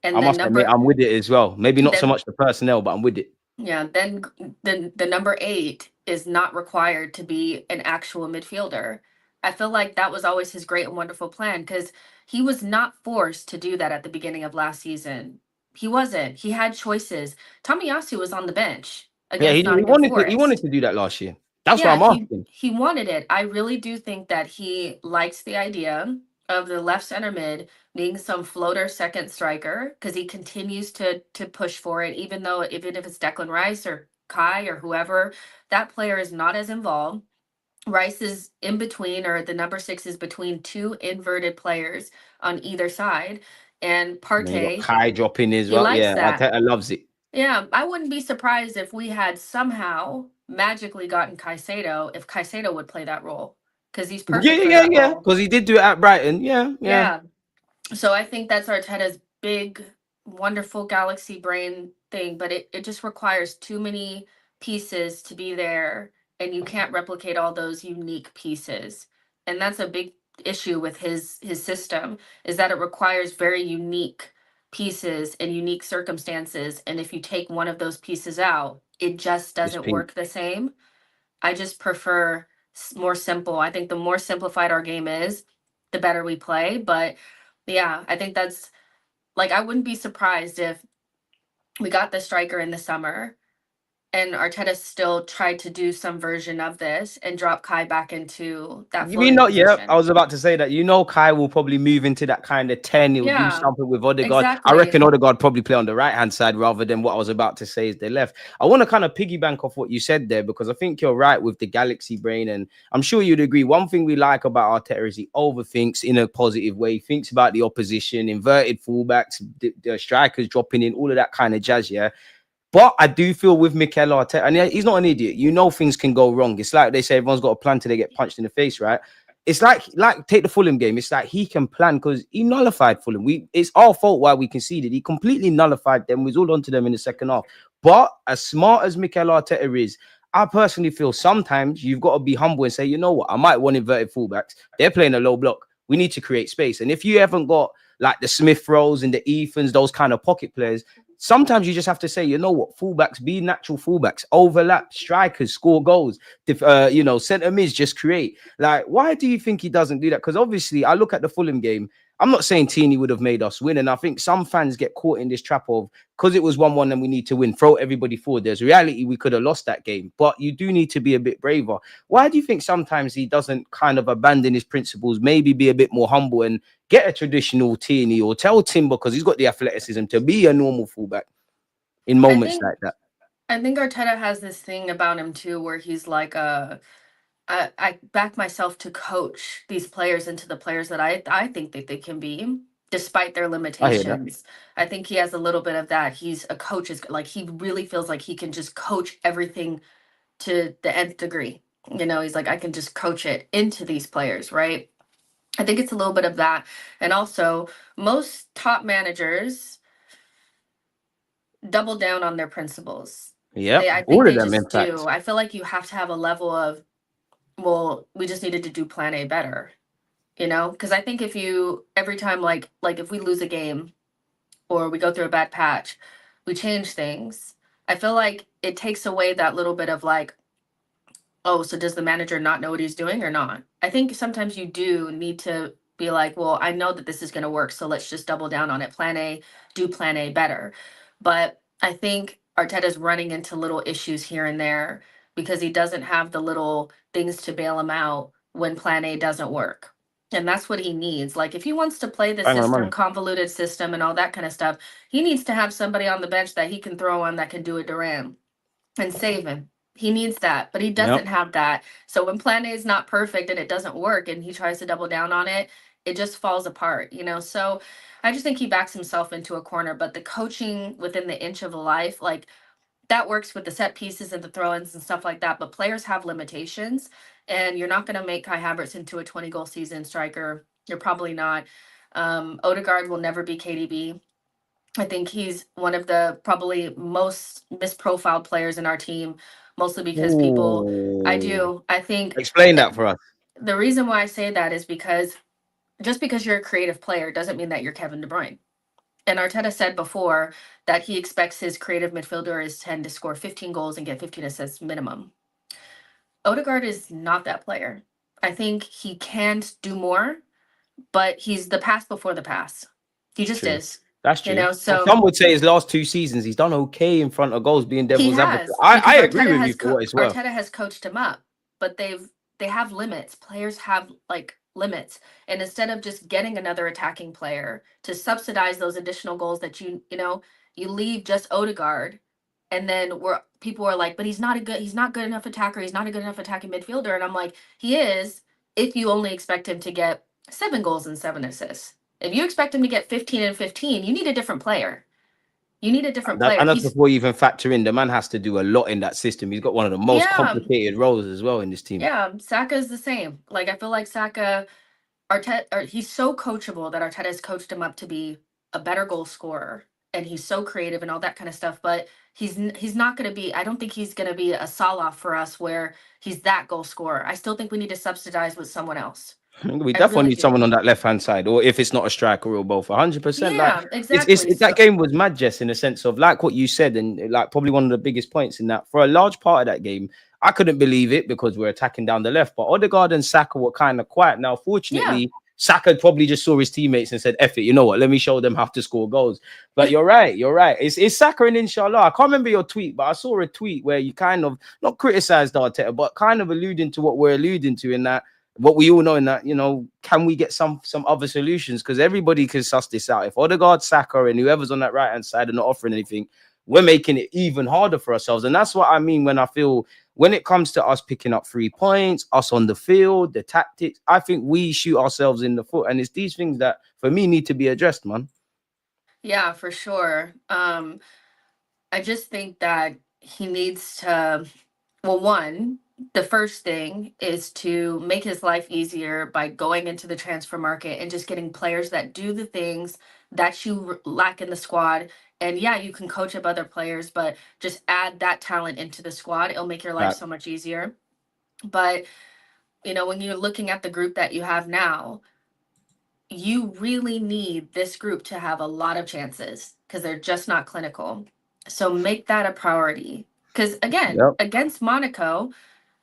I And then must admit, I'm with it as well. Maybe not so then much the personnel, but I'm with it. yeah, then the number 8 is not required to be an actual midfielder. I feel like that was always his great and wonderful plan, because he was not forced to do that at the beginning of last season. He wasn't. He had choices. Tomiyasu was on the bench Yeah, against he Nottingham wanted to Forest. do that last year. That's what I'm asking. he wanted it. I really do think that he likes the idea of the left center mid being some floater second striker, because he continues to push for it, even if it's Declan Rice or Kai or whoever, that player is not as involved. Rice is in between, or the number 6 is between two inverted players on either side. And And then you got Partey, Kai dropping as he well. likes Yeah, that. Arteta loves it. Yeah, I wouldn't be surprised if we had somehow magically gotten Caicedo, if Caicedo would play that role, because he's perfect for that Yeah. role. Because he did do it at Brighton. Yeah. Yeah. So I think that's Arteta's big, wonderful galaxy brain thing, but it just requires too many pieces to be there, and you can't replicate all those unique pieces. And that's a big issue with his system, is that it requires very unique pieces and unique circumstances. And if you take one of those pieces out, it just doesn't work the same. I just prefer more simple. I think the more simplified our game is, the better we play. But yeah, I think that's, like, I wouldn't be surprised if we got the striker in the summer and Arteta still tried to do some version of this and drop Kai back into that You mean floating not? Yeah, position. I was about to say that. Kai will probably move into that kind of 10. He'll do something with Odegaard. exactly. I reckon Odegaard probably play on the right hand side rather than what I was about to say is the left. I want to kind of piggyback off what you said there, because I think you're right with the galaxy brain, and I'm sure you'd agree. One thing we like about Arteta is he overthinks in a positive way. He thinks about the opposition, inverted fullbacks, the strikers dropping in, all of that kind of jazz. Yeah. But I do feel with Mikel Arteta, and he's not an idiot. Things can go wrong. It's like they say everyone's got a plan till they get punched in the face, right? It's like take the Fulham game. It's like he can plan because he nullified Fulham. It's our fault why we conceded. He completely nullified them. We was all onto them in the second half. But as smart as Mikel Arteta is, I personally feel sometimes you've got to be humble and say, you know what, I might want inverted fullbacks. They're playing a low block. We need to create space. And if you haven't got like the Smith Rowes and the Ethans, those kind of pocket players, sometimes you just have to say, you know what, fullbacks, be natural fullbacks, overlap, strikers, score goals, centre mids, just create. Like, why do you think he doesn't do that? Because obviously, I look at the Fulham game. I'm not saying Tini would have made us win. And I think some fans get caught in this trap of, because it was 1-1 and we need to win, throw everybody forward. There's reality, we could have lost that game. But you do need to be a bit braver. Why do you think sometimes he doesn't kind of abandon his principles, maybe be a bit more humble and get a traditional Tini, or tell Timber, because he's got the athleticism, to be a normal fullback in moments like that? I think Arteta has this thing about him too, where he's like, I back myself to coach these players into the players that I think that they can be, despite their limitations. I think he has a little bit of that. He's a coach, like he really feels like he can just coach everything to the nth degree. He's like, I can just coach it into these players, right? I think it's a little bit of that. And also, most top managers double down on their principles. Yeah, I think they just do. I feel like you have to have a level of, well, we just needed to do plan A better, because I think if you, every time, like if we lose a game or we go through a bad patch, we change things. I feel like it takes away that little bit of like, oh, so does the manager not know what he's doing or not? I think sometimes you do need to be like, well, I know that this is going to work, so let's just double down on it. Plan A, do plan A better. But I think Arteta's running into little issues here and there because he doesn't have the little things to bail him out when plan A doesn't work. And that's what he needs. Like, if he wants to play the system, convoluted system and all that kind of stuff, he needs to have somebody on the bench that he can throw on that can do a Duran and save him. He needs that, but he doesn't have that. So when plan A is not perfect and it doesn't work and he tries to double down on it, it just falls apart, So I just think he backs himself into a corner. But the coaching within the inch of a life, like, that works with the set pieces and the throw-ins and stuff like that. But players have limitations, and you're not going to make Kai Havertz into a 20-goal season striker. You're probably not. Odegaard will never be KDB. I think he's one of the probably most misprofiled players in our team, mostly because I think. Explain that for us. The reason why I say that is because just because you're a creative player doesn't mean that you're Kevin De Bruyne. And Arteta said before that he expects his creative midfielder is 10 to score 15 goals and get 15 assists minimum. Odegaard is not that player. I think he can do more, but he's the pass before the pass. He just is. That's true. So some would say his last 2 seasons, he's done okay in front of goals, being devil's advocate. I agree with you for what it's worth. Arteta has coached him up. but they have limits. Players have like limits. And instead of just getting another attacking player to subsidize those additional goals that you leave just Odegaard, and then people are like, but he's not good enough attacker, he's not a good enough attacking midfielder. And I'm like, he is, if you only expect him to get 7 goals and 7 assists. If you expect him to get 15 and 15, you need a different player. You need a different player. And that's before you even factor in the man has to do a lot in that system. He's got one of the most complicated roles as well in this team. Yeah, Saka is the same. Like, I feel like Saka, he's so coachable that Arteta has coached him up to be a better goal scorer, and he's so creative and all that kind of stuff. But he's not going to be. I don't think he's going to be a Salah for us, where he's that goal scorer. I still think we need to subsidize with someone else. We definitely need someone on that left-hand side, or if it's not a striker or both, 100%. Yeah, exactly. That game was mad, Jess, in the sense of like what you said, and like probably one of the biggest points in that. For a large part of that game, I couldn't believe it because we're attacking down the left, but Odegaard and Saka were kind of quiet. Now, fortunately, Saka probably just saw his teammates and said, F it, you know what, let me show them how to score goals. But you're right. It's Saka and Inshallah. I can't remember your tweet, but I saw a tweet where you kind of not criticized Arteta, but kind of alluding to what we're alluding to in that. What we all know in that, can we get some other solutions? Because everybody can suss this out. If Odegaard, Saka, and whoever's on that right-hand side are not offering anything, we're making it even harder for ourselves. And that's what I mean when I feel, when it comes to us picking up 3 points, us on the field, the tactics, I think we shoot ourselves in the foot. And it's these things that, for me, need to be addressed, man. Yeah, for sure. I just think that he needs to, the first thing is to make his life easier by going into the transfer market and just getting players that do the things that you lack in the squad. And yeah, you can coach up other players, but just add that talent into the squad. It'll make your life so much easier. But, when you're looking at the group that you have now, you really need this group to have a lot of chances because they're just not clinical. So make that a priority. Because again, against Monaco,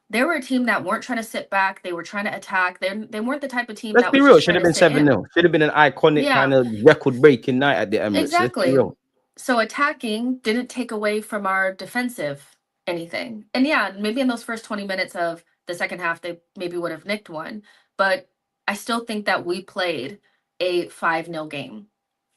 they were a team that weren't trying to sit back. They were trying to attack. They weren't the type of team Let's be real. Should have been 7-0. Should have been an iconic kind of record-breaking night at the Emirates. Exactly. So attacking didn't take away from our defensive anything. And yeah, maybe in those first 20 minutes of the second half, they maybe would have nicked one. But I still think that we played a 5-0 game.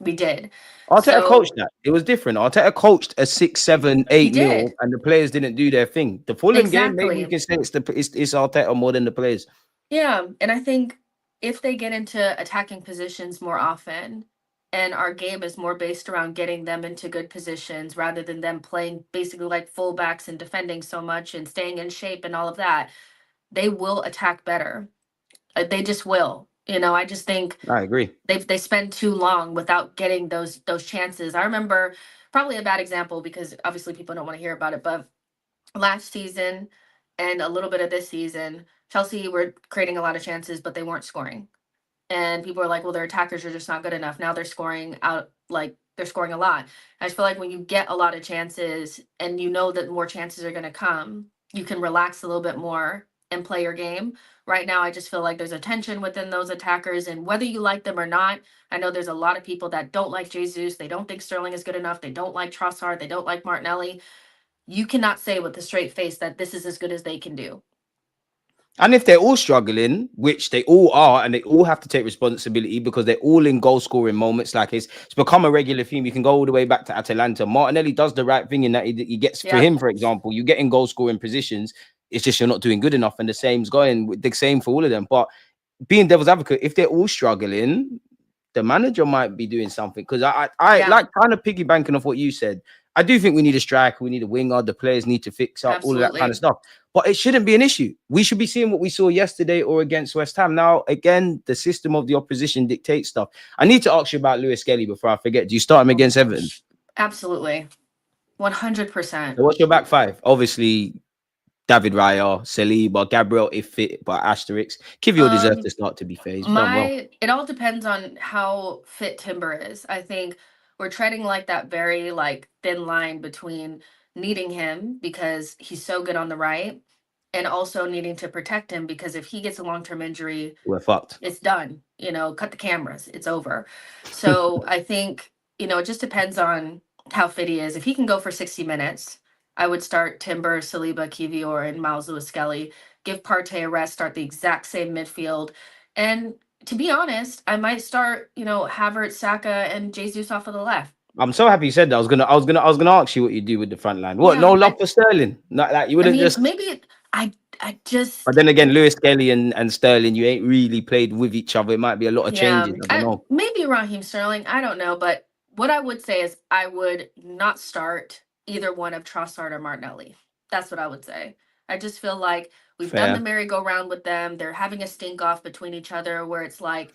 We did. Arteta coached that. It was different. Arteta coached a 6, 7, 8-0, and the players didn't do their thing. The Fulham game, maybe you can say it's Arteta more than the players. Yeah, and I think if they get into attacking positions more often, and our game is more based around getting them into good positions rather than them playing basically like fullbacks and defending so much and staying in shape and all of that, they will attack better. They just will. I just think I agree. They spend too long without getting those chances. I remember, probably a bad example because obviously people don't want to hear about it, but last season and a little bit of this season, Chelsea were creating a lot of chances, but they weren't scoring. And people are like, well, their attackers are just not good enough. Now they're scoring they're scoring a lot. I just feel like when you get a lot of chances and you know that more chances are going to come, you can relax a little bit more and play your game. Right now, I just feel like there's a tension within those attackers, and whether you like them or not, I know there's a lot of people that don't like Jesus. They don't think Sterling is good enough. They don't like Trossard. They don't like Martinelli. You cannot say with a straight face that this is as good as they can do. And if they're all struggling, which they all are, and they all have to take responsibility because they're all in goal-scoring moments, like it's become a regular theme. You can go all the way back to Atalanta. Martinelli does the right thing in that he gets, for him, for example, you get in goal-scoring positions. It's just you're not doing good enough, and the same's going with the same for all of them. But being devil's advocate, if they're all struggling, the manager might be doing something. Because I like kind of piggybanking off what you said. I do think we need a striker, we need a winger, the players need to fix up all of that kind of stuff. But it shouldn't be an issue. We should be seeing what we saw yesterday or against West Ham. Now, again, the system of the opposition dictates stuff. I need to ask you about Lewis-Skelly before I forget. Do you start him against Everton? Absolutely. 100%. So what's your back five? Obviously, David Raya, Saliba, Gabriel if fit, but asterisk. Kivior deserves to start, to be fair. It all depends on how fit Timber is. I think we're treading like that very thin line between needing him because he's so good on the right and also needing to protect him because if he gets a long-term injury, we're fucked. It's done. Cut the cameras. It's over. So I think, it just depends on how fit he is. If he can go for 60 minutes, I would start Timber, Saliba, Kivior, and Myles Lewis-Skelly. give Partey a rest, start the exact same midfield. And to be honest, I might start, Havertz, Saka, and Jesus off of the left. I'm so happy you said that. I was gonna ask you what you do with the front line. What? Yeah, No love for Sterling? Not like you I wouldn't mean, just. maybe I just But then again, Lewis-Skelly and Sterling, you ain't really played with each other. It might be a lot of changes. I don't know. maybe Raheem Sterling. I don't know, but what I would say is I would not start either one of Trossard or Martinelli. That's what I would say. I just feel like we've done the Fair. merry-go-round with them. They're having a stink off between each other where it's like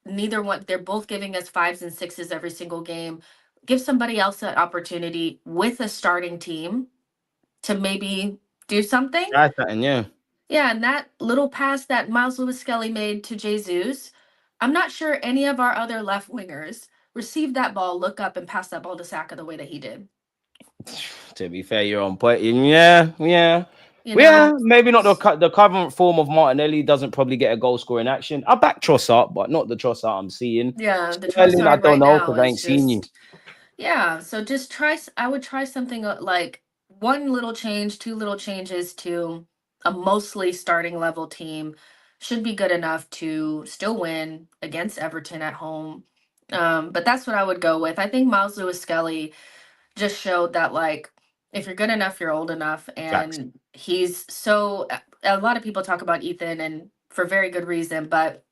neither one. They're both giving us 5s and 6s every single game. Give somebody else an opportunity with a starting team to maybe do something. Try something, yeah. Yeah, and that little pass that Myles Lewis-Skelly made to Jesus, I'm not sure any of our other left wingers received that ball, look up, and pass that ball to Saka the way that he did. To be fair, you're on point. Yeah. You know, Maybe not the current form of Martinelli doesn't probably get a goal scoring action. I back Trossard, but not the Trossard I'm seeing. yeah, the Sterling, I Trossard don't right know now because I is ain't seen you. just, yeah. So just I would try something like one little change, two little changes to a mostly starting level team should be good enough to still win against Everton at home. But that's what I would go with. I think Myles Lewis-Skelly just showed that, like, if you're good enough, you're old enough. Facts. And he's a lot of people talk about Ethan, and for very good reason, but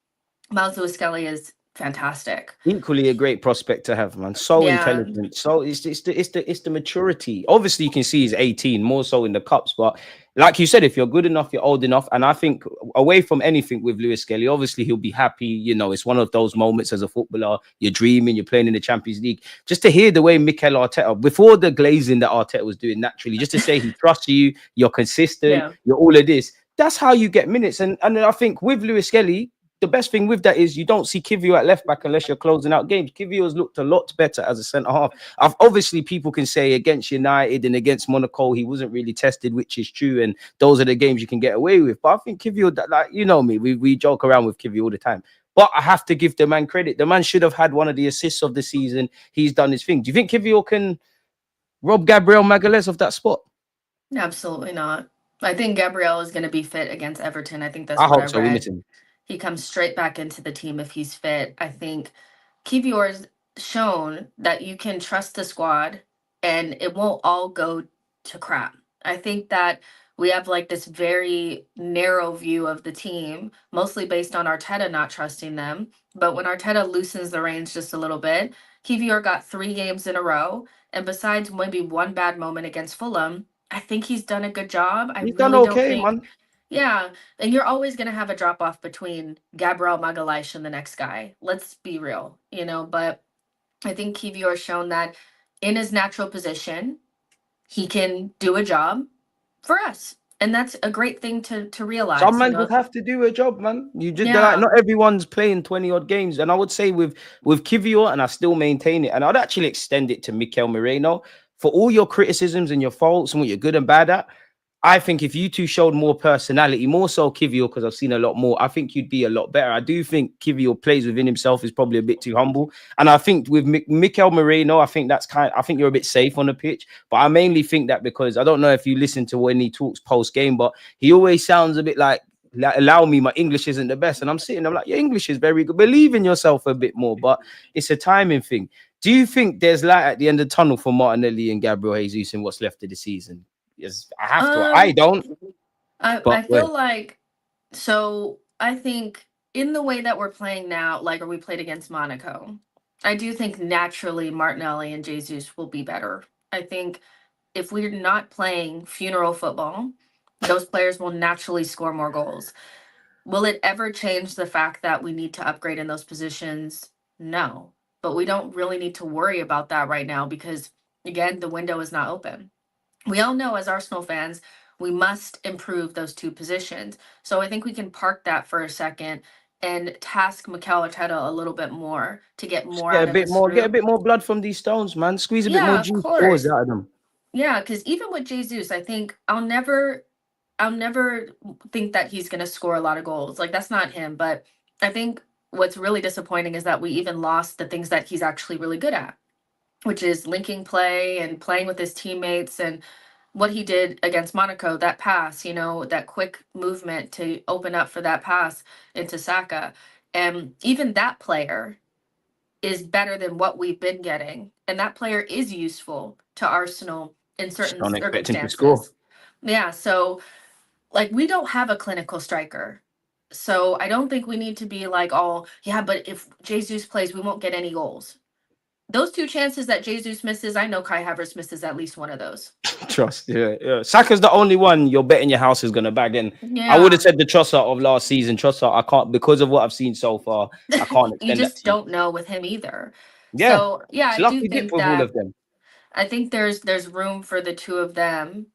Myles Lewis-Skelly is fantastic. Equally a great prospect to have, man. So Yeah. intelligent. So it's the maturity. Obviously, you can see he's 18, more so in the cups. But like you said, if you're good enough, you're old enough. And I think away from anything with Lewis-Skelly, obviously he'll be happy. It's one of those moments as a footballer. You're dreaming, you're playing in the Champions League. Just to hear the way Mikel Arteta, before the glazing that Arteta was doing naturally, just to say he trusts you, you're consistent, Yeah. you're all of this. That's how you get minutes. And I think with Lewis-Skelly, the best thing with that is you don't see Kivio at left back unless you're closing out games. Kivio's looked a lot better as a centre half. Obviously, people can say against United and against Monaco, he wasn't really tested, which is true. And those are the games you can get away with. But I think Kivio, like, you know me, we joke around with Kivio all the time. But I have to give the man credit. The man should have had one of the assists of the season. He's done his thing. Do you think Kivio can rob Gabriel Magalhaes of that spot? Absolutely not. I think Gabriel is going to be fit against Everton. I think that's I what hope so. We read. miss him. He comes straight back into the team if he's fit. I think Kivior's shown that you can trust the squad and it won't all go to crap. I think that we have like this very narrow view of the team, mostly based on Arteta not trusting them. But when Arteta loosens the reins just a little bit, Kivior got 3 games in a row. And besides maybe one bad moment against Fulham, I think he's done a good job. I He's done really don't okay, think. man. Yeah, and you're always going to have a drop off between Gabriel Magalhaes and the next guy. Let's be real, but I think Kivior has shown that in his natural position, he can do a job for us. And that's a great thing to realize. Some man just have to do a job, man. You just like, not everyone's playing 20 odd games. And I would say with Kivior, and I still maintain it, and I'd actually extend it to Mikel Moreno, for all your criticisms and your faults and what you're good and bad at. I think if you two showed more personality, more so Kivior, because I've seen a lot more, I think you'd be a lot better. I do think Kivior plays within himself, is probably a bit too humble. And I think with Mikel Moreno, I think you're a bit safe on the pitch. But I mainly think that because I don't know if you listen to when he talks post-game, but he always sounds a bit like, allow me, my English isn't the best. And I'm like, your English is very good. Believe in yourself a bit more, but it's a timing thing. Do you think there's light at the end of the tunnel for Martinelli and Gabriel Jesus in what's left of the season? Yes, I have to. I don't. I feel like, so I think in the way that we're playing now, like, or we played against Monaco, I do think naturally Martinelli and Jesus will be better. I think if we're not playing funeral football, those players will naturally score more goals. Will it ever change the fact that we need to upgrade in those positions? No, but we don't really need to worry about that right now because, again, the window is not open. We all know as Arsenal fans, we must improve those 2 positions. So I think we can park that for a second and task Mikel Arteta a little bit more to get more out of this group. Get a bit more blood from these stones, man. Squeeze a bit more juice out of them. Yeah, because even with Jesus, I think I'll never think that he's going to score a lot of goals. Like, that's not him. But I think what's really disappointing is that we even lost the things that he's actually really good at, which is linking play and playing with his teammates and what he did against Monaco, that pass, that quick movement to open up for that pass into Saka. And even that player is better than what we've been getting. And that player is useful to Arsenal in Just certain don't expect him to score. circumstances. Yeah, so like we don't have a clinical striker. So I don't think we need to be like, oh, yeah, but if Jesus plays, we won't get any goals. Those two chances that Jesus misses, I know Kai Havertz misses at least one of those. Trust, yeah. Saka's the only one you're betting your house is gonna bag in. Yeah. I would have said the Trossard of last season. Trossard, I can't, because of what I've seen so far. I can't You extend that just to you. don't know with him either. Yeah, So yeah, it's I do lucky dip think with all that of them. I think there's room for the two of them,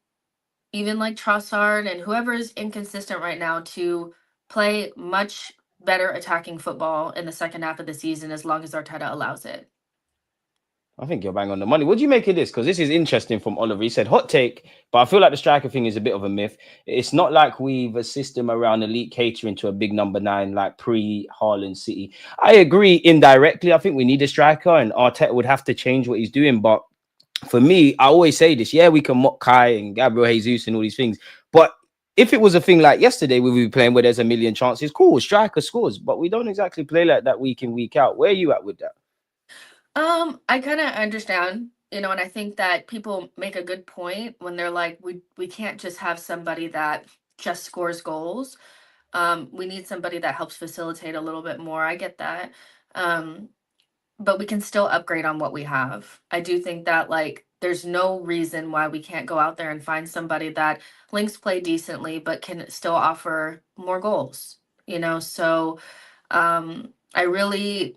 even like Trossard and whoever is inconsistent right now, to play much better attacking football in the second half of the season as long as Arteta allows it. I think you're bang on the money. What do you make of this? Because this is interesting from Oliver. He said hot take, but I feel like the striker thing is a bit of a myth. It's not like we've a system around elite catering to a big number 9 like pre-Haaland City. I agree indirectly. I think we need a striker, and Arteta would have to change what he's doing. But for me, I always say this. Yeah, we can mock Kai and Gabriel Jesus and all these things, but if it was a thing like yesterday, we would be playing where there's a million chances. Cool, striker scores, but we don't exactly play like that week in, week out. Where are you at with that? I kind of understand, and I think that people make a good point when they're like, we can't just have somebody that just scores goals. We need somebody that helps facilitate a little bit more. I get that. But we can still upgrade on what we have. I do think that like there's no reason why we can't go out there and find somebody that links play decently but can still offer more goals, So I really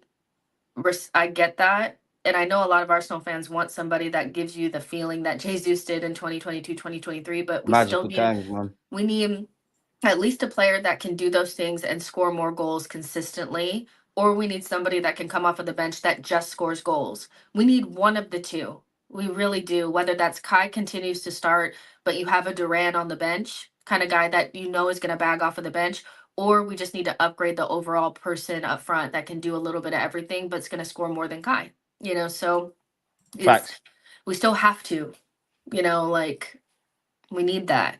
I get that. And I know a lot of Arsenal fans want somebody that gives you the feeling that Jesus did in 2022, 2023, but Magical times, man. we need at least a player that can do those things and score more goals consistently, or we need somebody that can come off of the bench that just scores goals. We need one of the two. We really do. Whether that's Kai continues to start, but you have a Duran on the bench, kind of guy that is going to bag off of the bench, or we just need to upgrade the overall person up front that can do a little bit of everything, but it's going to score more than Kai. So Facts. we still have to, like we need that,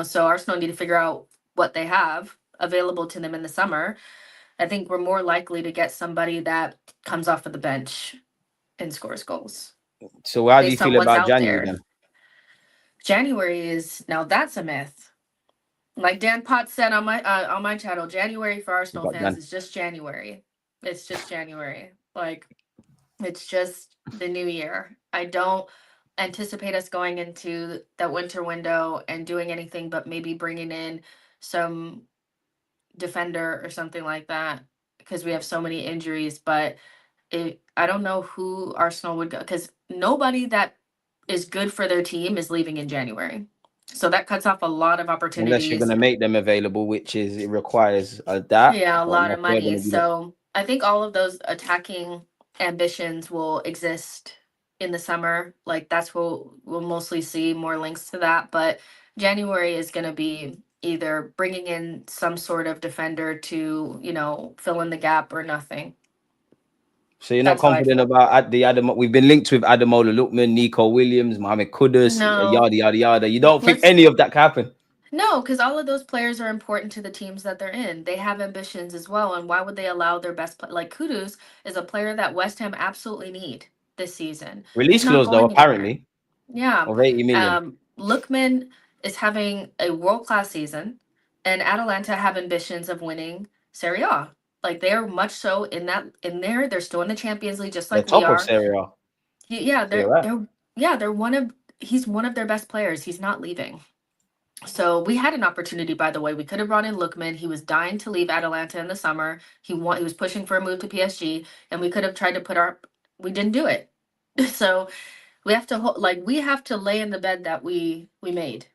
so Arsenal need to figure out what they have available to them in the summer. I think we're more likely to get somebody that comes off of the bench and scores goals. So how do you feel about January then? January now that's a myth. Like Dan Potts said on my channel, January for Arsenal fans is just January. It's just January. Like it's just the new year. I don't anticipate us going into that winter window and doing anything but maybe bringing in some defender or something like that because we have so many injuries. But I don't know who Arsenal would go, because nobody that is good for their team is leaving in January. So that cuts off a lot of opportunities. Unless you're going to make them available, which it requires that. Yeah, a lot of money. So I think all of those attacking ambitions will exist in the summer. Like that's what we'll mostly see more links to that. But January is going to be either bringing in some sort of defender to, fill in the gap or nothing. So you're not confident about the Adam? We've been linked with Ademola Lookman, Nico Williams, Mohamed Kudus, yada yada yada. You don't think any of that can happen? No, because all of those players are important to the teams that they're in. They have ambitions as well, and why would they allow their best like Kudus is a player that West Ham absolutely need this season. Release clause though, apparently. Yeah. Of 80 million. Lookman is having a world-class season, and Atalanta have ambitions of winning Serie A. Like they are much so in there. They're still in the Champions League, just like we are. Of Serie A. Yeah, he's one of their best players. He's not leaving. So we had an opportunity, by the way. We could have brought in Lookman. He was dying to leave Atalanta in the summer. He was pushing for a move to PSG, and we could have tried to we didn't do it. So we have to lay in the bed that we made.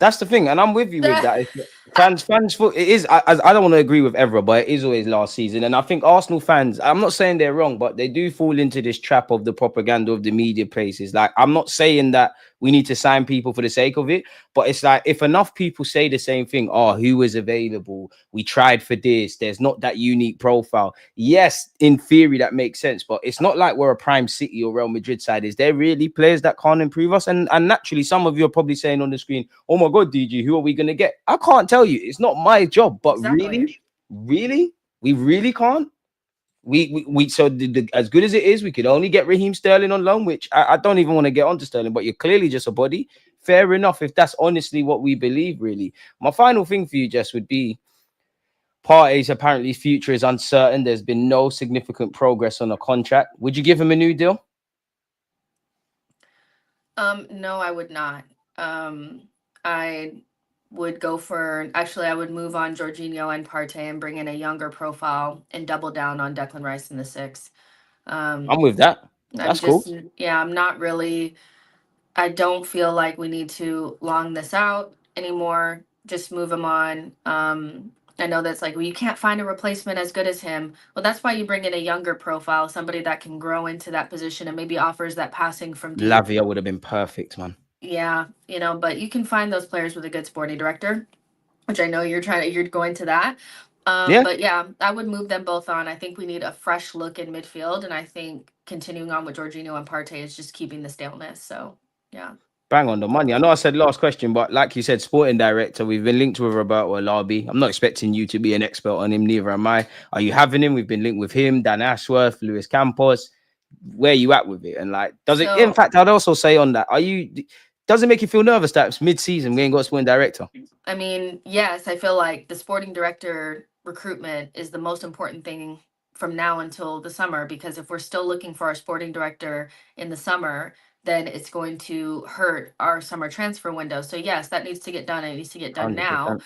That's the thing, and I'm with you with that. Fans, it is. I don't want to agree with Evra, but it is always last season, and I think Arsenal fans. I'm not saying they're wrong, but they do fall into this trap of the propaganda of the media places. Like, I'm not saying that we need to sign people for the sake of it, but it's like if enough people say the same thing, oh, who is available? We tried for this. There's not that unique profile. Yes, in theory that makes sense, but it's not like we're a prime City or Real Madrid side. Is there really players that can't improve us? And naturally, some of you are probably saying on the screen, oh my God, DG, who are we going to get? I can't tell you. It's not my job, but Exactly. really, we really can't. So as good as it is, we could only get Raheem Sterling on loan, which I don't even want to get onto Sterling, but you're clearly just a body. Fair enough, if that's honestly what we believe, really. My final thing for you, Jess, would be Partey's apparently future is uncertain. There's been no significant progress on a contract. Would you give him a new deal? No, I would not. I would go for, actually, I would move on Jorginho and Partey and bring in a younger profile and double down on Declan Rice in the 6. I'm with that. That's cool. I'm not really, I don't feel like we need to long this out anymore. Just move him on. I know that's like, well, you can't find a replacement as good as him. Well, that's why you bring in a younger profile, somebody that can grow into that position and maybe offers that passing from deep. Lavia would have been perfect, man. Yeah, but you can find those players with a good sporting director, which I know you're going to that. But yeah, I would move them both on. I think we need a fresh look in midfield, and I think continuing on with Jorginho and Partey is just keeping the staleness. So yeah. Bang on the money. I know I said last question, but like you said, sporting director, we've been linked with Roberto Alabi. I'm not expecting you to be an expert on him, neither am I. Are you having him? We've been linked with him, Dan Ashworth, Luis Campos. Where are you at with it? And like, in fact, I'd also say on that, does it make you feel nervous that it's mid-season, we ain't got a sporting director? I mean, yes, I feel like the sporting director recruitment is the most important thing from now until the summer, because if we're still looking for our sporting director in the summer, then it's going to hurt our summer transfer window. So yes, that needs to get done. It needs to get done 100%. now.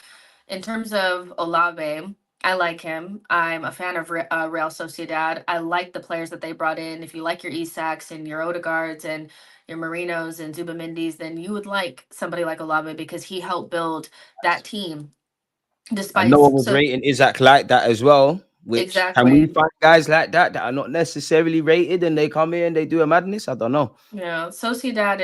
In terms of Olave, I like him. I'm a fan of Real Sociedad. I like the players that they brought in. If you like your Isaks and your Odegaards and your Marinos and Zubamindis, then you would like somebody like Olave because he helped build that team. Despite no one was rating Isak like that as well. Which can we find guys like that are not necessarily rated and they come here and they do a madness? I don't know. Yeah, Sociedad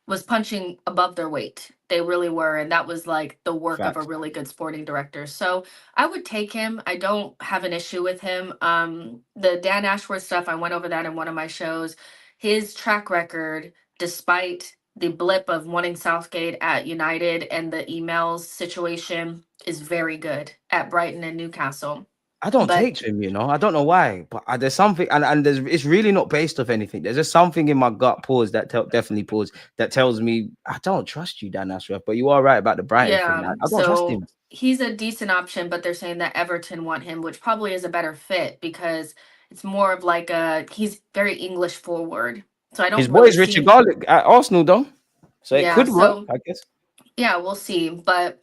was punching above their weight. They really were, and that was like the work of a really good sporting director. So I would take him. I don't have an issue with him. The Dan Ashworth stuff, I went over that in one of my shows. His track record, despite the blip of wanting Southgate at United and the emails situation, is very good at Brighton and Newcastle. I don't take to him, I don't know why, but there's something, and it's really not based off anything. There's just something in my gut that tells me I don't trust you, Dan Ashworth. But you are right about the Brighton thing. I don't trust him. He's a decent option, but they're saying that Everton want him, which probably is a better fit because it's more of like he's very English forward. So I don't. His boy is Richard Garlick at Arsenal, though, so it could work, I guess. Yeah, we'll see, but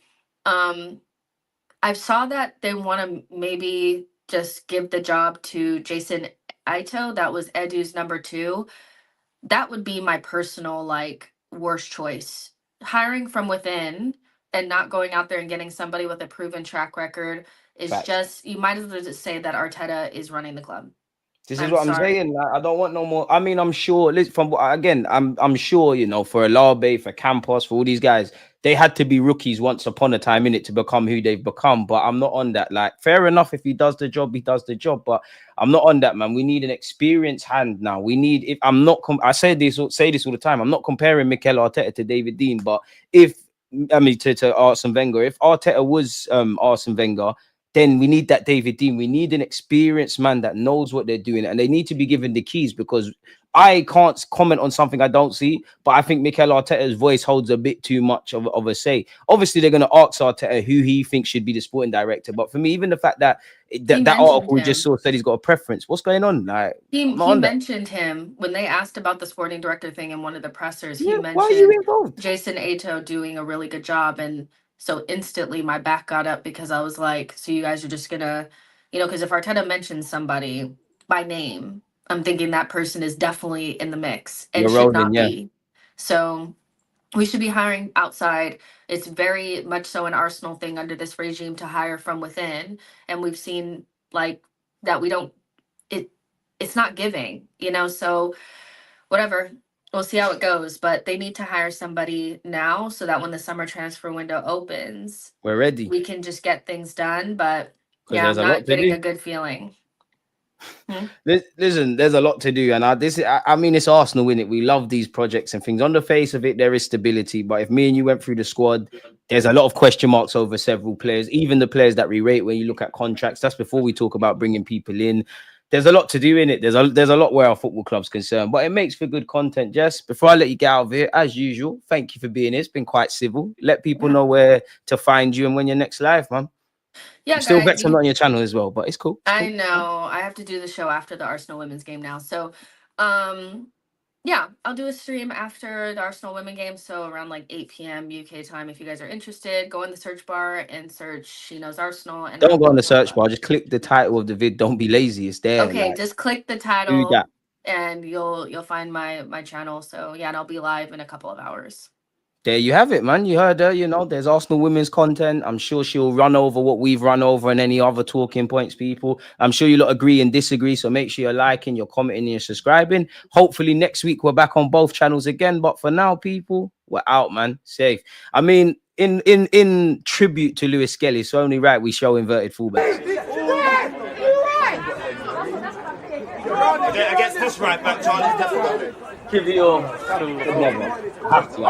I saw that they want to maybe just give the job to Jason Ito. That was Edu's number 2. That would be my personal worst choice. Hiring from within and not going out there and getting somebody with a proven track record is just, you might as well just say that Arteta is running the club. This is what I'm saying. I don't want no more. I mean, I'm sure. I'm sure. For Alabe, for Campos, for all these guys, they had to be rookies once upon a time in it to become who they've become. But I'm not on that. Fair enough. If he does the job, he does the job. But I'm not on that, man. We need an experienced hand now. We need. If I'm not, I say this all the time. I'm not comparing Mikel Arteta to David Dean. But to Arsene Wenger. If Arteta was Arsene Wenger, then we need that David Dean. We need an experienced man that knows what they're doing, and they need to be given the keys, because I can't comment on something I don't see, but I think Mikel Arteta's voice holds a bit too much of a say. Obviously, they're going to ask Arteta who he thinks should be the sporting director, but for me, even the fact that that article we just said he's got a preference, what's going on? He mentioned him when they asked about the sporting director thing in one of the pressers. He mentioned Jason Ito doing a really good job, and so instantly my back got up because I was like, so you guys are just gonna, because if Arteta mentions somebody by name, I'm thinking that person is definitely in the mix and should not be. So We should be hiring outside. It's very much so an Arsenal thing under this regime to hire from within, and we've seen like that we don't. It's not giving, So whatever, we'll see how it goes. But they need to hire somebody now so that when the summer transfer window opens, We're ready. we can just get things done. But yeah, There's I'm a lot not to getting do. a good feeling. Listen, there's a lot to do, and I mean, it's Arsenal, in it. We love these projects and things. On the face of it, there is stability, but if me and you went through the squad, there's a lot of question marks over several players, even the players that we rate. When you look at contracts, that's before we talk about bringing people in. There's a lot to do in it. There's a lot where our football club's concerned, but it makes for good content. Jess, before I let you get out of here, as usual, thank you for being here. It's been quite civil. Let people know where to find you and when you're next live, man. Yeah, I'm still guys, vexed I'm not on your channel as well, but it's cool. I know I have to do the show after the Arsenal women's game now. So, yeah, I'll do a stream after the Arsenal women game. So around like 8 p.m. UK time. If you guys are interested, go in the search bar and search She Knows Arsenal. And Don't go on the search bar. Just click the title of the vid. Don't be lazy. It's there. Okay, like, just click the do title that. and you'll find my channel. So yeah, and I'll be live in a couple of hours. There you have it, man. You heard her. There's Arsenal women's content. I'm sure she'll run over what we've run over and any other talking points, people. I'm sure you lot agree and disagree. So make sure you're liking, you're commenting, and you're subscribing. Hopefully next week we're back on both channels again. But for now, people, we're out, man. Safe. I mean, in tribute to Lewis-Skelly, it's only right we show inverted fullbacks. Against this right back, Charlie's definitely. Give it your. I have to.